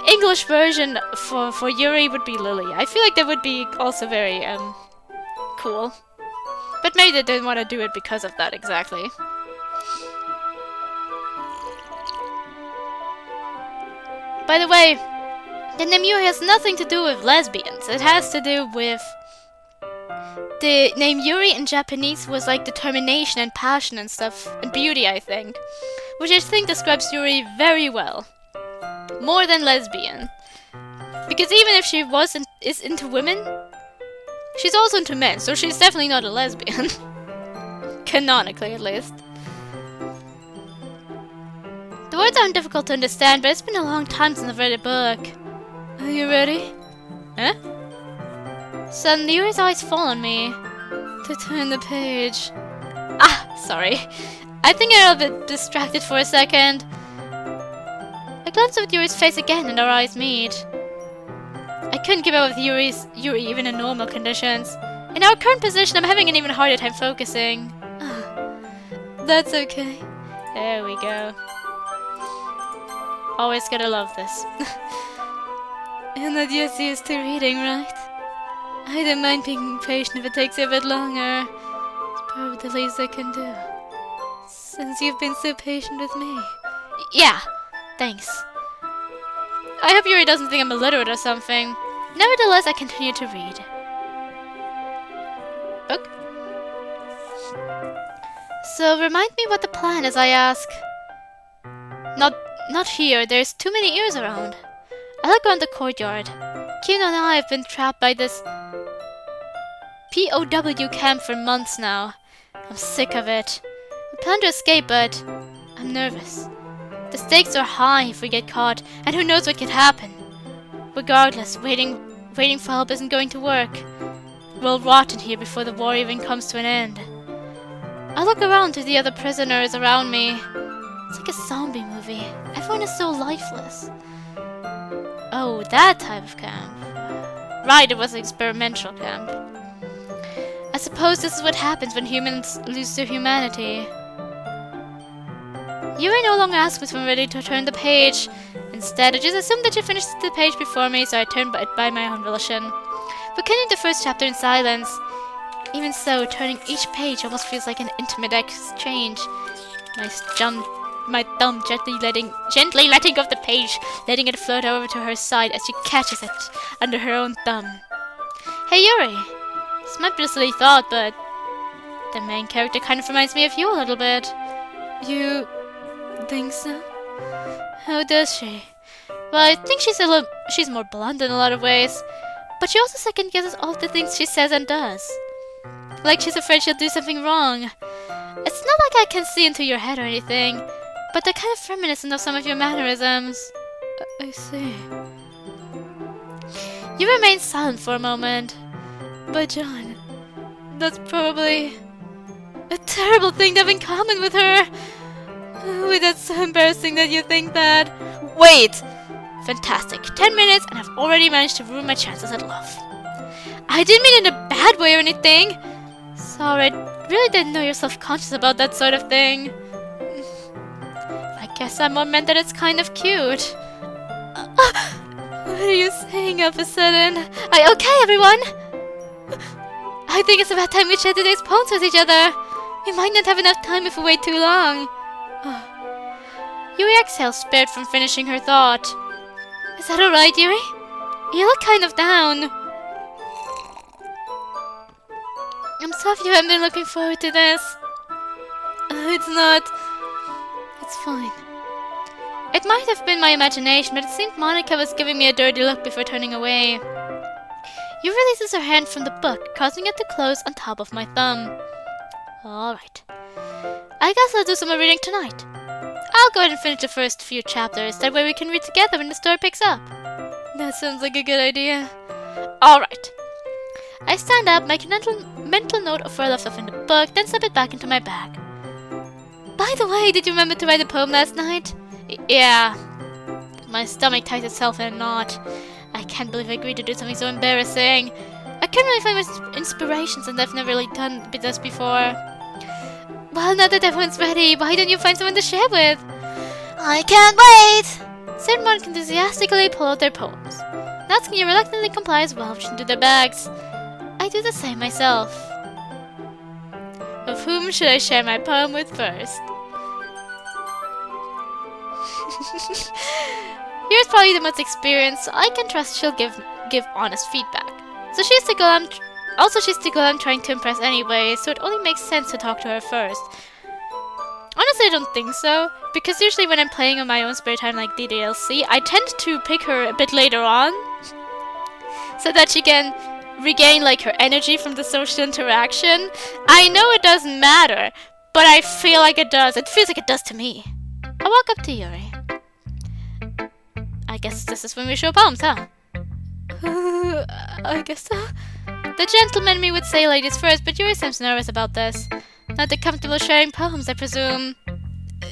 English version for Yuri would be Lily. I feel like that would be also very cool. But maybe they didn't want to do it because of that exactly. By the way, the name Yuri has nothing to do with lesbians. It has to do with... The name Yuri in Japanese was like determination and passion and stuff, and beauty, I think. Which I think describes Yuri very well. More than lesbian. Because even if she is into women, she's also into men, so she's definitely not a lesbian. Canonically, at least. The words aren't difficult to understand, but it's been a long time since I've read a book. Are you ready? Huh? Suddenly, Yuri's eyes fall on me. To turn the page. Sorry. I think I got a bit distracted for a second. I glanced at Yuri's face again and our eyes meet. I couldn't keep up with Yuri even in normal conditions. In our current position, I'm having an even harder time focusing. That's okay. There we go. Always gotta love this. You're not just used to reading, right? I don't mind being patient if it takes you a bit longer. It's probably the least I can do. Since you've been so patient with me. Yeah, thanks. I hope Yuri doesn't think I'm illiterate or something. Nevertheless, I continue to read. Book? So, remind me what the plan is, I ask. Not here, there's too many ears around. I look around the courtyard. Kino and I have been trapped by this POW camp for months now. I'm sick of it. We plan to escape, but I'm nervous. The stakes are high if we get caught, and who knows what could happen. Regardless, waiting for help isn't going to work. We'll rot in here before the war even comes to an end. I look around to the other prisoners around me. It's like a zombie movie. Everyone is so lifeless. Oh, that type of camp. Right, it was an experimental camp. I suppose this is what happens when humans lose their humanity. Yuri no longer asks me if I'm ready to turn the page. Instead, I just assumed that she finished the page before me, so I turned it by my own volition. We continued the first chapter in silence. Even so, turning each page almost feels like an intimate exchange. My thumb gently letting off the page, letting it float over to her side as she catches it under her own thumb. Hey Yuri, this might be a silly thought, but the main character kind of reminds me of you a little bit. You think so? How does she? Well, I think she's more blunt in a lot of ways, but she also second guesses all of the things she says and does. Like she's afraid she'll do something wrong. It's not like I can see into your head or anything, but they're kind of reminiscent of some of your mannerisms. I see. You remain silent for a moment. But John, that's probably a terrible thing to have in common with her. Oh, that's so embarrassing that you think that. Wait! Fantastic. 10 minutes and I've already managed to ruin my chances at love. I didn't mean it in a bad way or anything. Sorry, I really didn't know you're self-conscious about that sort of thing. I guess I more meant that it's kind of cute. What are you saying all of a sudden? Okay, everyone? I think it's about time we share today's poems with each other. We might not have enough time if we wait too long. Yuri exhales, spared from finishing her thought. Is that alright, Yuri? You look kind of down. I'm sorry if you haven't been looking forward to this. It's not. It's fine. It might have been my imagination, but it seemed Monica was giving me a dirty look before turning away. Yuri releases her hand from the book, causing it to close on top of my thumb. Alright. I guess I'll do some more reading tonight. I'll go ahead and finish the first few chapters, that way we can read together when the story picks up. That sounds like a good idea. Alright. I stand up, make a mental note of where I left off in the book, then slip it back into my bag. By the way, did you remember to write a poem last night? Yeah. My stomach ties itself in a knot. I can't believe I agreed to do something so embarrassing. I couldn't really find my inspiration since I've never really done this before. Well, now that everyone's ready, why don't you find someone to share with? I can't wait! Certain one can enthusiastically pull out their poems. Natsuki reluctantly complies well, reaching into their bags. I do the same myself. Of whom should I share my poem with first? Here's probably the most experienced, so I can trust she'll give honest feedback. So she's the girl I'm trying to impress anyway, so it only makes sense to talk to her first. Honestly, I don't think so, because usually when I'm playing on my own spare time like DDLC, I tend to pick her a bit later on, so that she can regain like her energy from the social interaction. I know it doesn't matter, but I feel like it does. It feels like it does to me. I walk up to Yuri. I guess this is when we show poems, huh? I guess so. The gentleman me would say ladies first, but Yuri seems nervous about this. Not that comfortable sharing poems, I presume.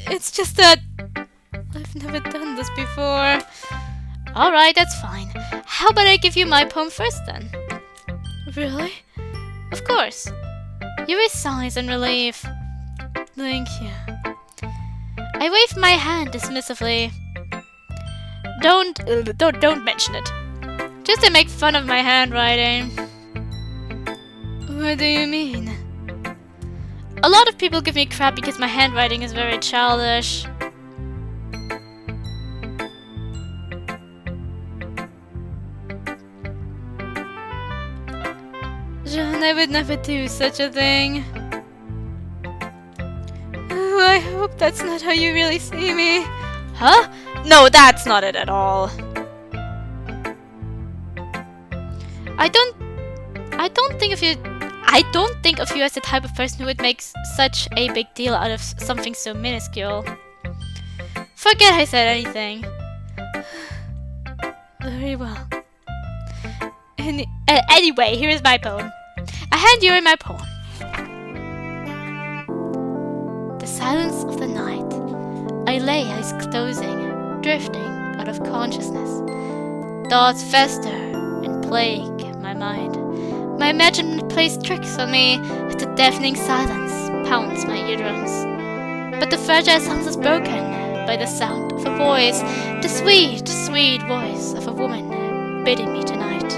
It's just that I've never done this before. Alright, that's fine. How about I give you my poem first then? Really? Of course. Yuri sighs in relief. Thank you. I waved my hand dismissively. Don't mention it. Just to make fun of my handwriting. What do you mean? A lot of people give me crap because my handwriting is very childish. John, I would never do such a thing. Oh, I hope that's not how you really see me. Huh? No, that's not it at all. I don't think of you as the type of person who would make such a big deal out of something so minuscule. Forget I said anything. Very well. Anyway, here is my poem. I hand you my poem. The silence of the night. I lay eyes closing, drifting out of consciousness. Thoughts fester and plague my mind. My imagination plays tricks on me as the deafening silence pounds my eardrums. But the fragile silence is broken by the sound of a voice, the sweet, sweet voice of a woman bidding me tonight.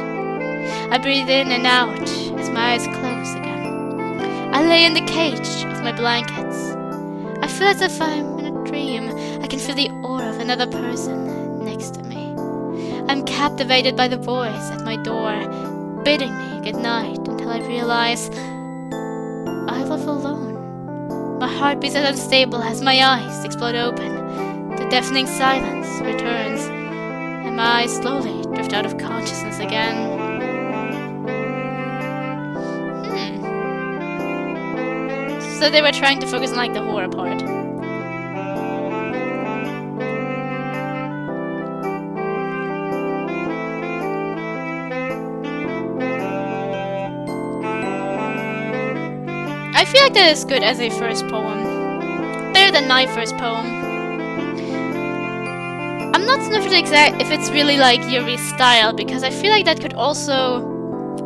I breathe in and out as my eyes close again. I lay in the cage of my blankets. I feel as if I'm in a dream. I can feel the aura of another person next to me. I'm captivated by the voice at my door, bidding me good night until I realize I live alone. My heart beats as unstable as my eyes explode open. The deafening silence returns, and my eyes slowly drift out of consciousness again. So they were trying to focus on like the horror part. I feel like that is good as a first poem. Better than my first poem. I'm not sure if it's really like Yuri's style, because I feel like that could also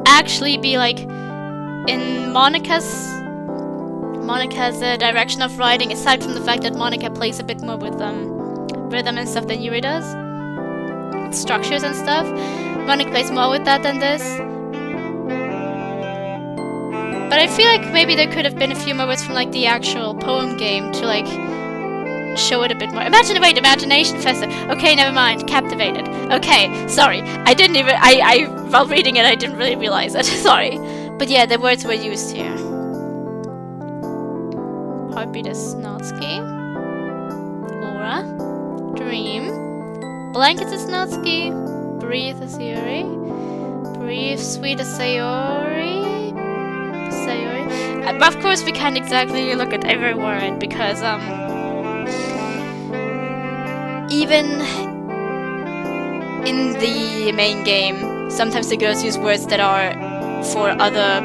actually be like in Monika's direction of writing, aside from the fact that Monika plays a bit more with rhythm and stuff than Yuri does. Structures and stuff. Monika plays more with that than this. But I feel like maybe there could have been a few more words from like the actual poem game to like show it a bit more. Imagination fester. Okay, never mind. Captivated. Okay, sorry. While reading it, I didn't really realize it. Sorry. But yeah, the words were used here. Heartbeat is Snotski. Aura. Dream. Blankets is Snotski. Breathe is Yuri. Breathe sweet is Sayori. Of course we can't exactly look at every word because even in the main game sometimes the girls use words that are for other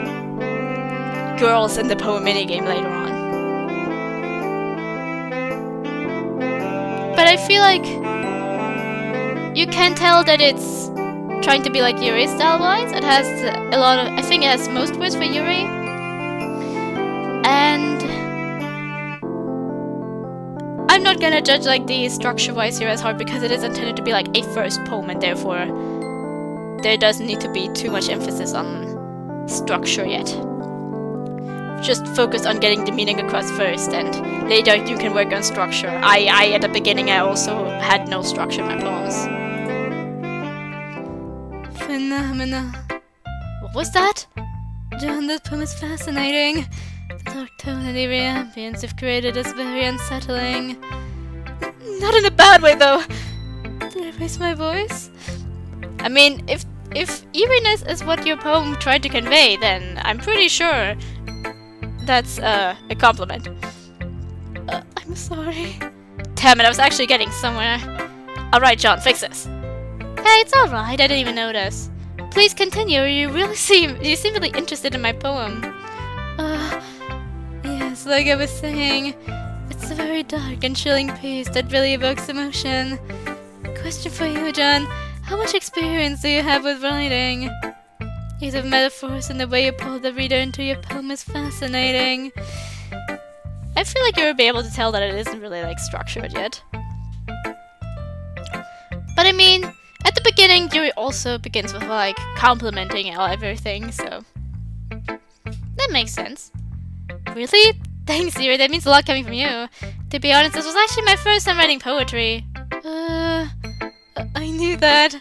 girls in the poem minigame later on. But I feel like you can tell that it's trying to be like Yuri style-wise. It has a lot of... I think it has most words for Yuri. And... I'm not gonna judge like the structure-wise here as hard because it is intended to be like a first poem and therefore there doesn't need to be too much emphasis on structure yet. Just focus on getting the meaning across first and later you can work on structure. I at the beginning I also had no structure in my poems. Phenomena. What was that? John, that poem is fascinating. The dark tone and eerie ambience you've created is very unsettling. Not in a bad way though. Did I raise my voice? I mean, if eeriness is what your poem tried to convey, then I'm pretty sure that's a compliment. I'm sorry. Damn it, I was actually getting somewhere. Alright, John, fix this. Hey, it's alright, I didn't even notice. Please continue, you seem really interested in my poem. Yes, like I was saying, it's a very dark and chilling piece that really evokes emotion. Question for you, John. How much experience do you have with writing? Use of metaphors and the way you pull the reader into your poem is fascinating. I feel like you'll be able to tell that it isn't really like structured yet. But I mean, at the beginning, Yuri also begins with like complimenting everything, so that makes sense. Really? Thanks, Yuri. That means a lot coming from you. To be honest, this was actually my first time writing poetry. I knew that.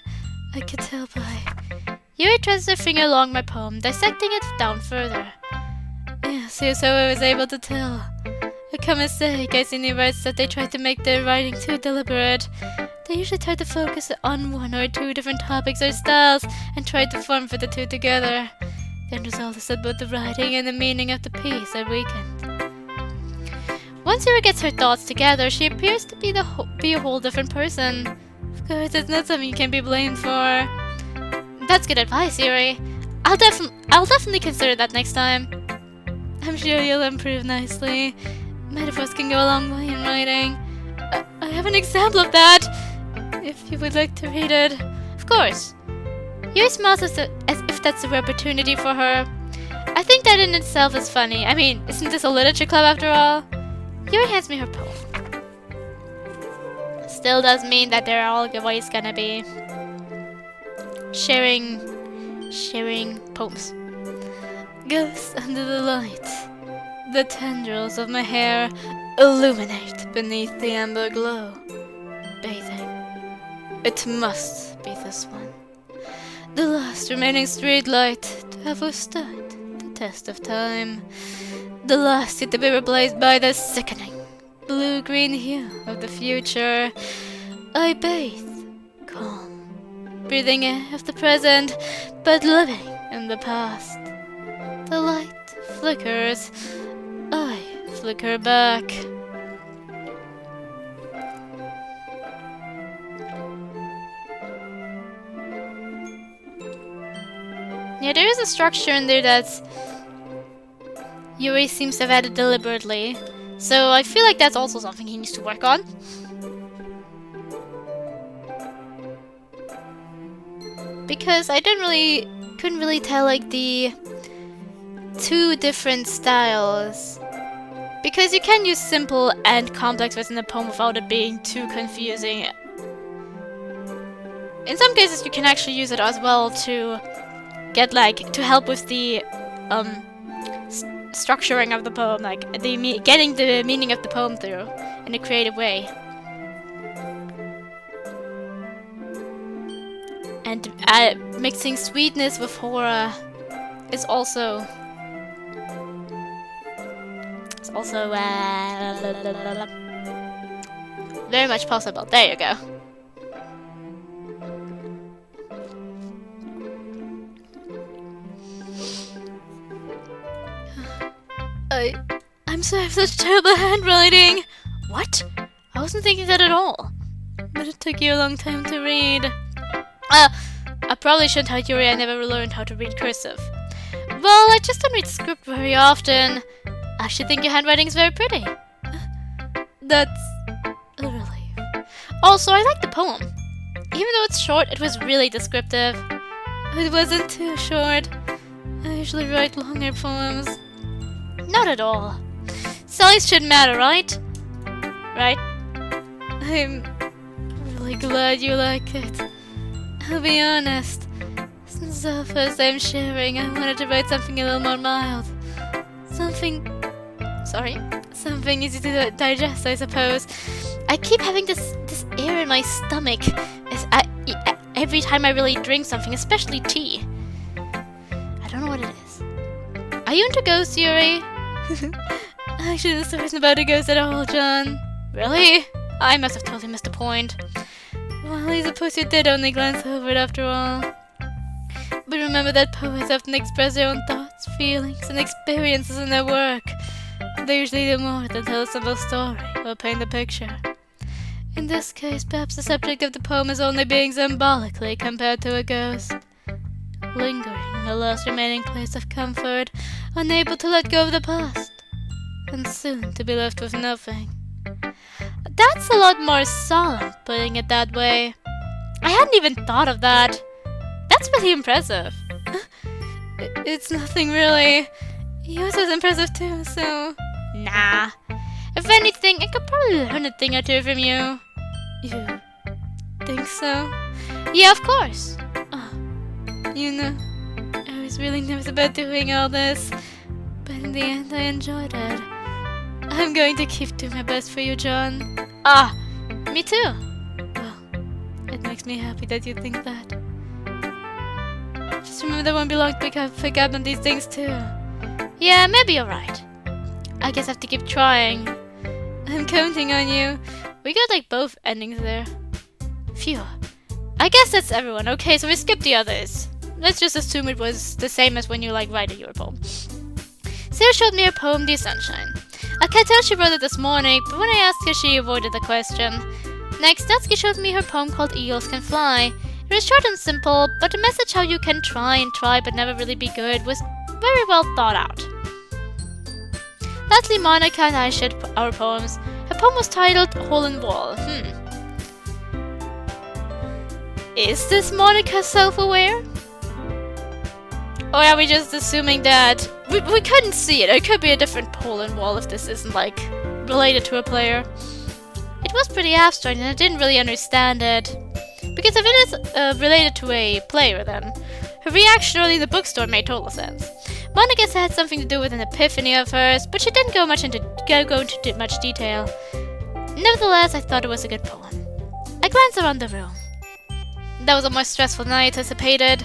I could tell by. Yuri traced her finger along my poem, dissecting it down further. Yes, here's how I was able to tell. A common mistake I see in writes that they try to make their writing too deliberate. They usually try to focus on one or two different topics or styles and try to form for the two together. The end result is that both the writing and the meaning of the piece are weakened. Once Yuri gets her thoughts together, she appears to be a whole different person. Of course, it's not something you can be blamed for. That's good advice, Yuri. I'll definitely consider that next time. I'm sure you'll improve nicely. Metaphors can go a long way in writing. I have an example of that, if you would like to read it. Of course. Yuri smiles as if that's a rare opportunity for her. I think that in itself is funny. I mean, isn't this a literature club after all? Yuri hands me her poem. Still does mean that they're always gonna be sharing poems. Ghosts under the light. The tendrils of my hair illuminate beneath the amber glow. Bathing. It must be this one. The last remaining streetlight to have withstood the test of time. The last yet to be replaced by the sickening blue-green hue of the future. I bathe, calm, breathing air of the present, but living in the past. The light flickers. I flicker back. Yeah, there is a structure in there that Yuri seems to have added deliberately. So I feel like that's also something he needs to work on. Because I couldn't really tell like the two different styles. Because you can use simple and complex words in a poem without it being too confusing. In some cases you can actually use it as well to get to help with the structuring of the poem, like getting the meaning of the poem through in a creative way. And mixing sweetness with horror is also very much possible. There you go. I'm sorry, I have such terrible handwriting. What? I wasn't thinking that at all. But it took you a long time to read. I probably shouldn't tell Yuri I never learned how to read cursive. Well, I just don't read script very often. I should think your handwriting is very pretty. That's a relief. Also, I like the poem. Even though it's short, it was really descriptive. It wasn't too short. I usually write longer poems. Not at all. Size shouldn't matter, right? Right? I'm really glad you like it. I'll be honest. Since the first time sharing, I wanted to write something a little more mild. Something easy to digest, I suppose. I keep having this air in my stomach every time I really drink something, especially tea. I don't know what it is. Are you into ghosts, Yuri? Actually, this wasn't about a ghost at all, John. Really? I must have totally missed the point. Well, I suppose you did only glance over it after all. But remember that poets often express their own thoughts, feelings, and experiences in their work. They usually do more than tell a simple story or paint a picture. In this case, perhaps the subject of the poem is only being symbolically compared to a ghost. Lingering in the last remaining place of comfort, unable to let go of the past, and soon to be left with nothing. That's a lot more solemn, putting it that way. I hadn't even thought of that. That's really impressive. It's nothing really. Yours was impressive too, so... Nah. If anything, I could probably learn a thing or two from you. You think so? Yeah, of course. Oh, you know, I was really nervous about doing all this, but in the end I enjoyed it. I'm going to keep doing my best for you, John. Ah, me too. Well, it makes me happy that you think that. Just remember that won't be long to pick up on these things too. Yeah, maybe you're right. I guess I have to keep trying. I'm counting on you. We got like both endings there. Phew. I guess that's everyone. Okay, so we skipped the others. Let's just assume it was the same as when you like writing your poem. Sarah showed me her poem, Dear Sunshine. I can't tell she wrote it this morning, but when I asked her, she avoided the question. Next, Natsuki showed me her poem called Eagles Can Fly. It was short and simple, but the message how you can try and try but never really be good was very well thought out. Lastly, Monica and I shared our poems. Her poem was titled Hole in Wall. Is this Monica self-aware? Or are we just assuming that we couldn't see it? It could be a different hole in wall if this isn't like related to a player. It was pretty abstract and I didn't really understand it. Because if it is related to a player, then her reaction early in the bookstore made total sense. Monica said something to do with an epiphany of hers, but she didn't go into much detail. Nevertheless, I thought it was a good poem. I glanced around the room. That was a more stressful than I anticipated.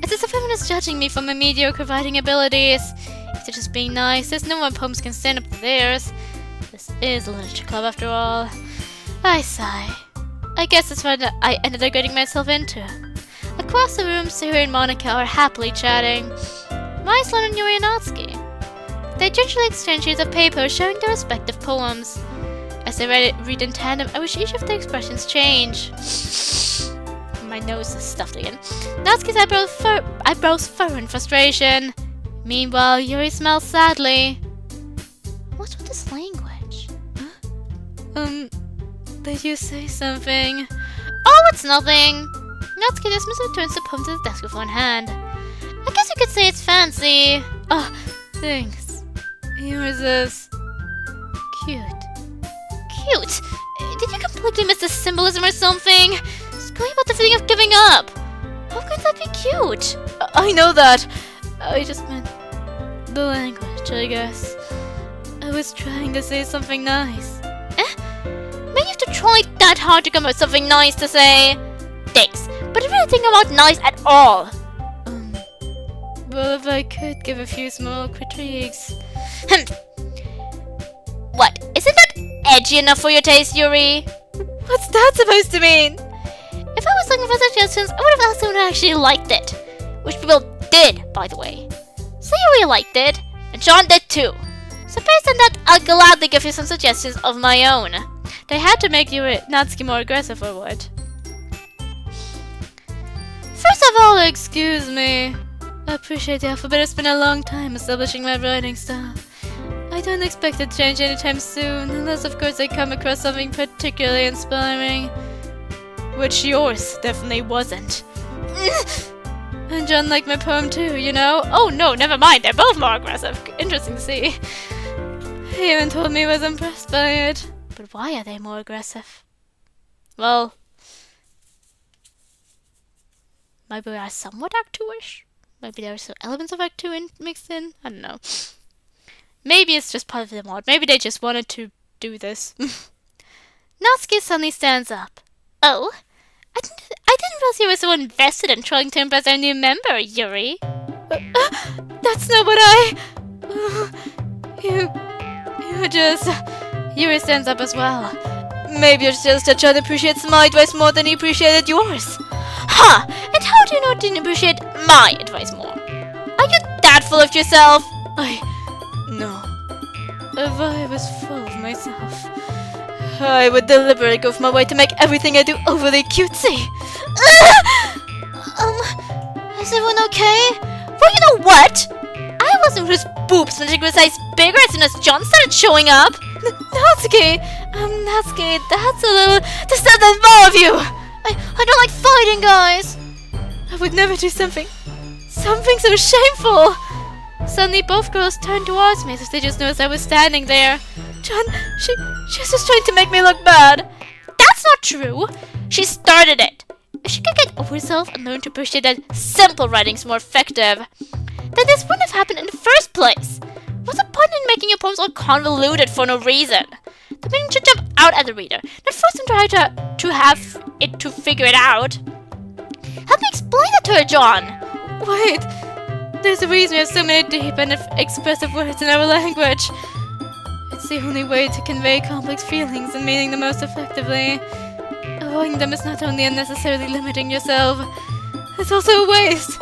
It's as if everyone is judging me for my mediocre writing abilities. If they're just being nice, there's no one poems can stand up to theirs. This is a literature club after all. I sigh. I guess that's what I ended up getting myself into. Across the room, Sarah and Monica are happily chatting. Maislan and Yuri and Natsuki. They gingerly exchange sheets of paper showing their respective poems. As they read in tandem, I wish each of their expressions change. My nose is stuffed again. Natsuki's eyebrows furrow in frustration. Meanwhile, Yuri smells sadly. What's with this language? Huh? Did you say something? Oh, it's nothing. Natsuki dismissively turns the poem to the desk with one hand. I guess you could say it's fancy. Oh, thanks. Yours is cute. Cute? Did you completely miss the symbolism or something? Going about the feeling of giving up. How could that be cute? I know that. I just meant the language, I guess. I was trying to say something nice. Maybe you have to try that hard to come up with something nice to say. Thanks, but I didn't really think about nice at all. Well, if I could give a few small critiques. What? Isn't that edgy enough for your taste, Yuri? What's that supposed to mean? If I was looking for suggestions, I would have asked someone who actually liked it. Which people did, by the way. So Yuri liked it, and John did too. So based on that, I'll gladly give you some suggestions of my own. They had to make Natsuki more aggressive or what? First of all, excuse me. I appreciate the alphabet. It's been a long time establishing my writing style. I don't expect it to change anytime soon, unless of course I come across something particularly inspiring. Which yours definitely wasn't. And John liked my poem too, you know? Oh no, never mind, they're both more aggressive. Interesting to see. He even told me he was impressed by it. But why are they more aggressive? Well, maybe they are somewhat Act 2-ish? Maybe there are some elements of Act 2 mixed in? I don't know. Maybe it's just part of the mod. Maybe they just wanted to do this. Natsuki suddenly stands up. Oh? I didn't realize you were so invested in trying to impress our new member, Yuri. That's not what I... You just... Yuri stands up as well. Maybe it's just that John appreciates my advice more than he appreciated yours. Huh! And how do you know he didn't appreciate my advice more? Are you that full of yourself? No. If I was full of myself, I would deliberately go from my way to make everything I do overly cutesy. Is everyone okay? Well, you know what? I wasn't whose boobs magically were size bigger as soon as John started showing up. Natsuki, that's a little disturbing more of you. I don't like fighting, guys. I would never do something so shameful. Suddenly, both girls turned towards me as if they just noticed I was standing there. John, she's just trying to make me look bad. That's not true. She started it. If she could get over herself and learn to appreciate that simple writing's more effective, then this wouldn't have happened in the first place. What's the point in making your poems all convoluted for no reason? The meaning should jump out at the reader, not force them to try to have it to figure it out. Help me explain it to her, John! Wait, there's a reason we have so many deep and expressive words in our language. It's the only way to convey complex feelings and meaning the most effectively. Avoiding them is not only unnecessarily limiting yourself, it's also a waste.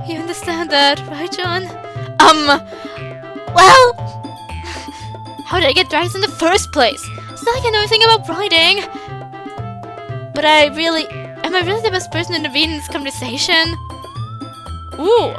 You understand that, right, John? Well, how did I get writers in the first place? It's not like I know anything about writing. But am I really the best person to intervene in this conversation? Ooh.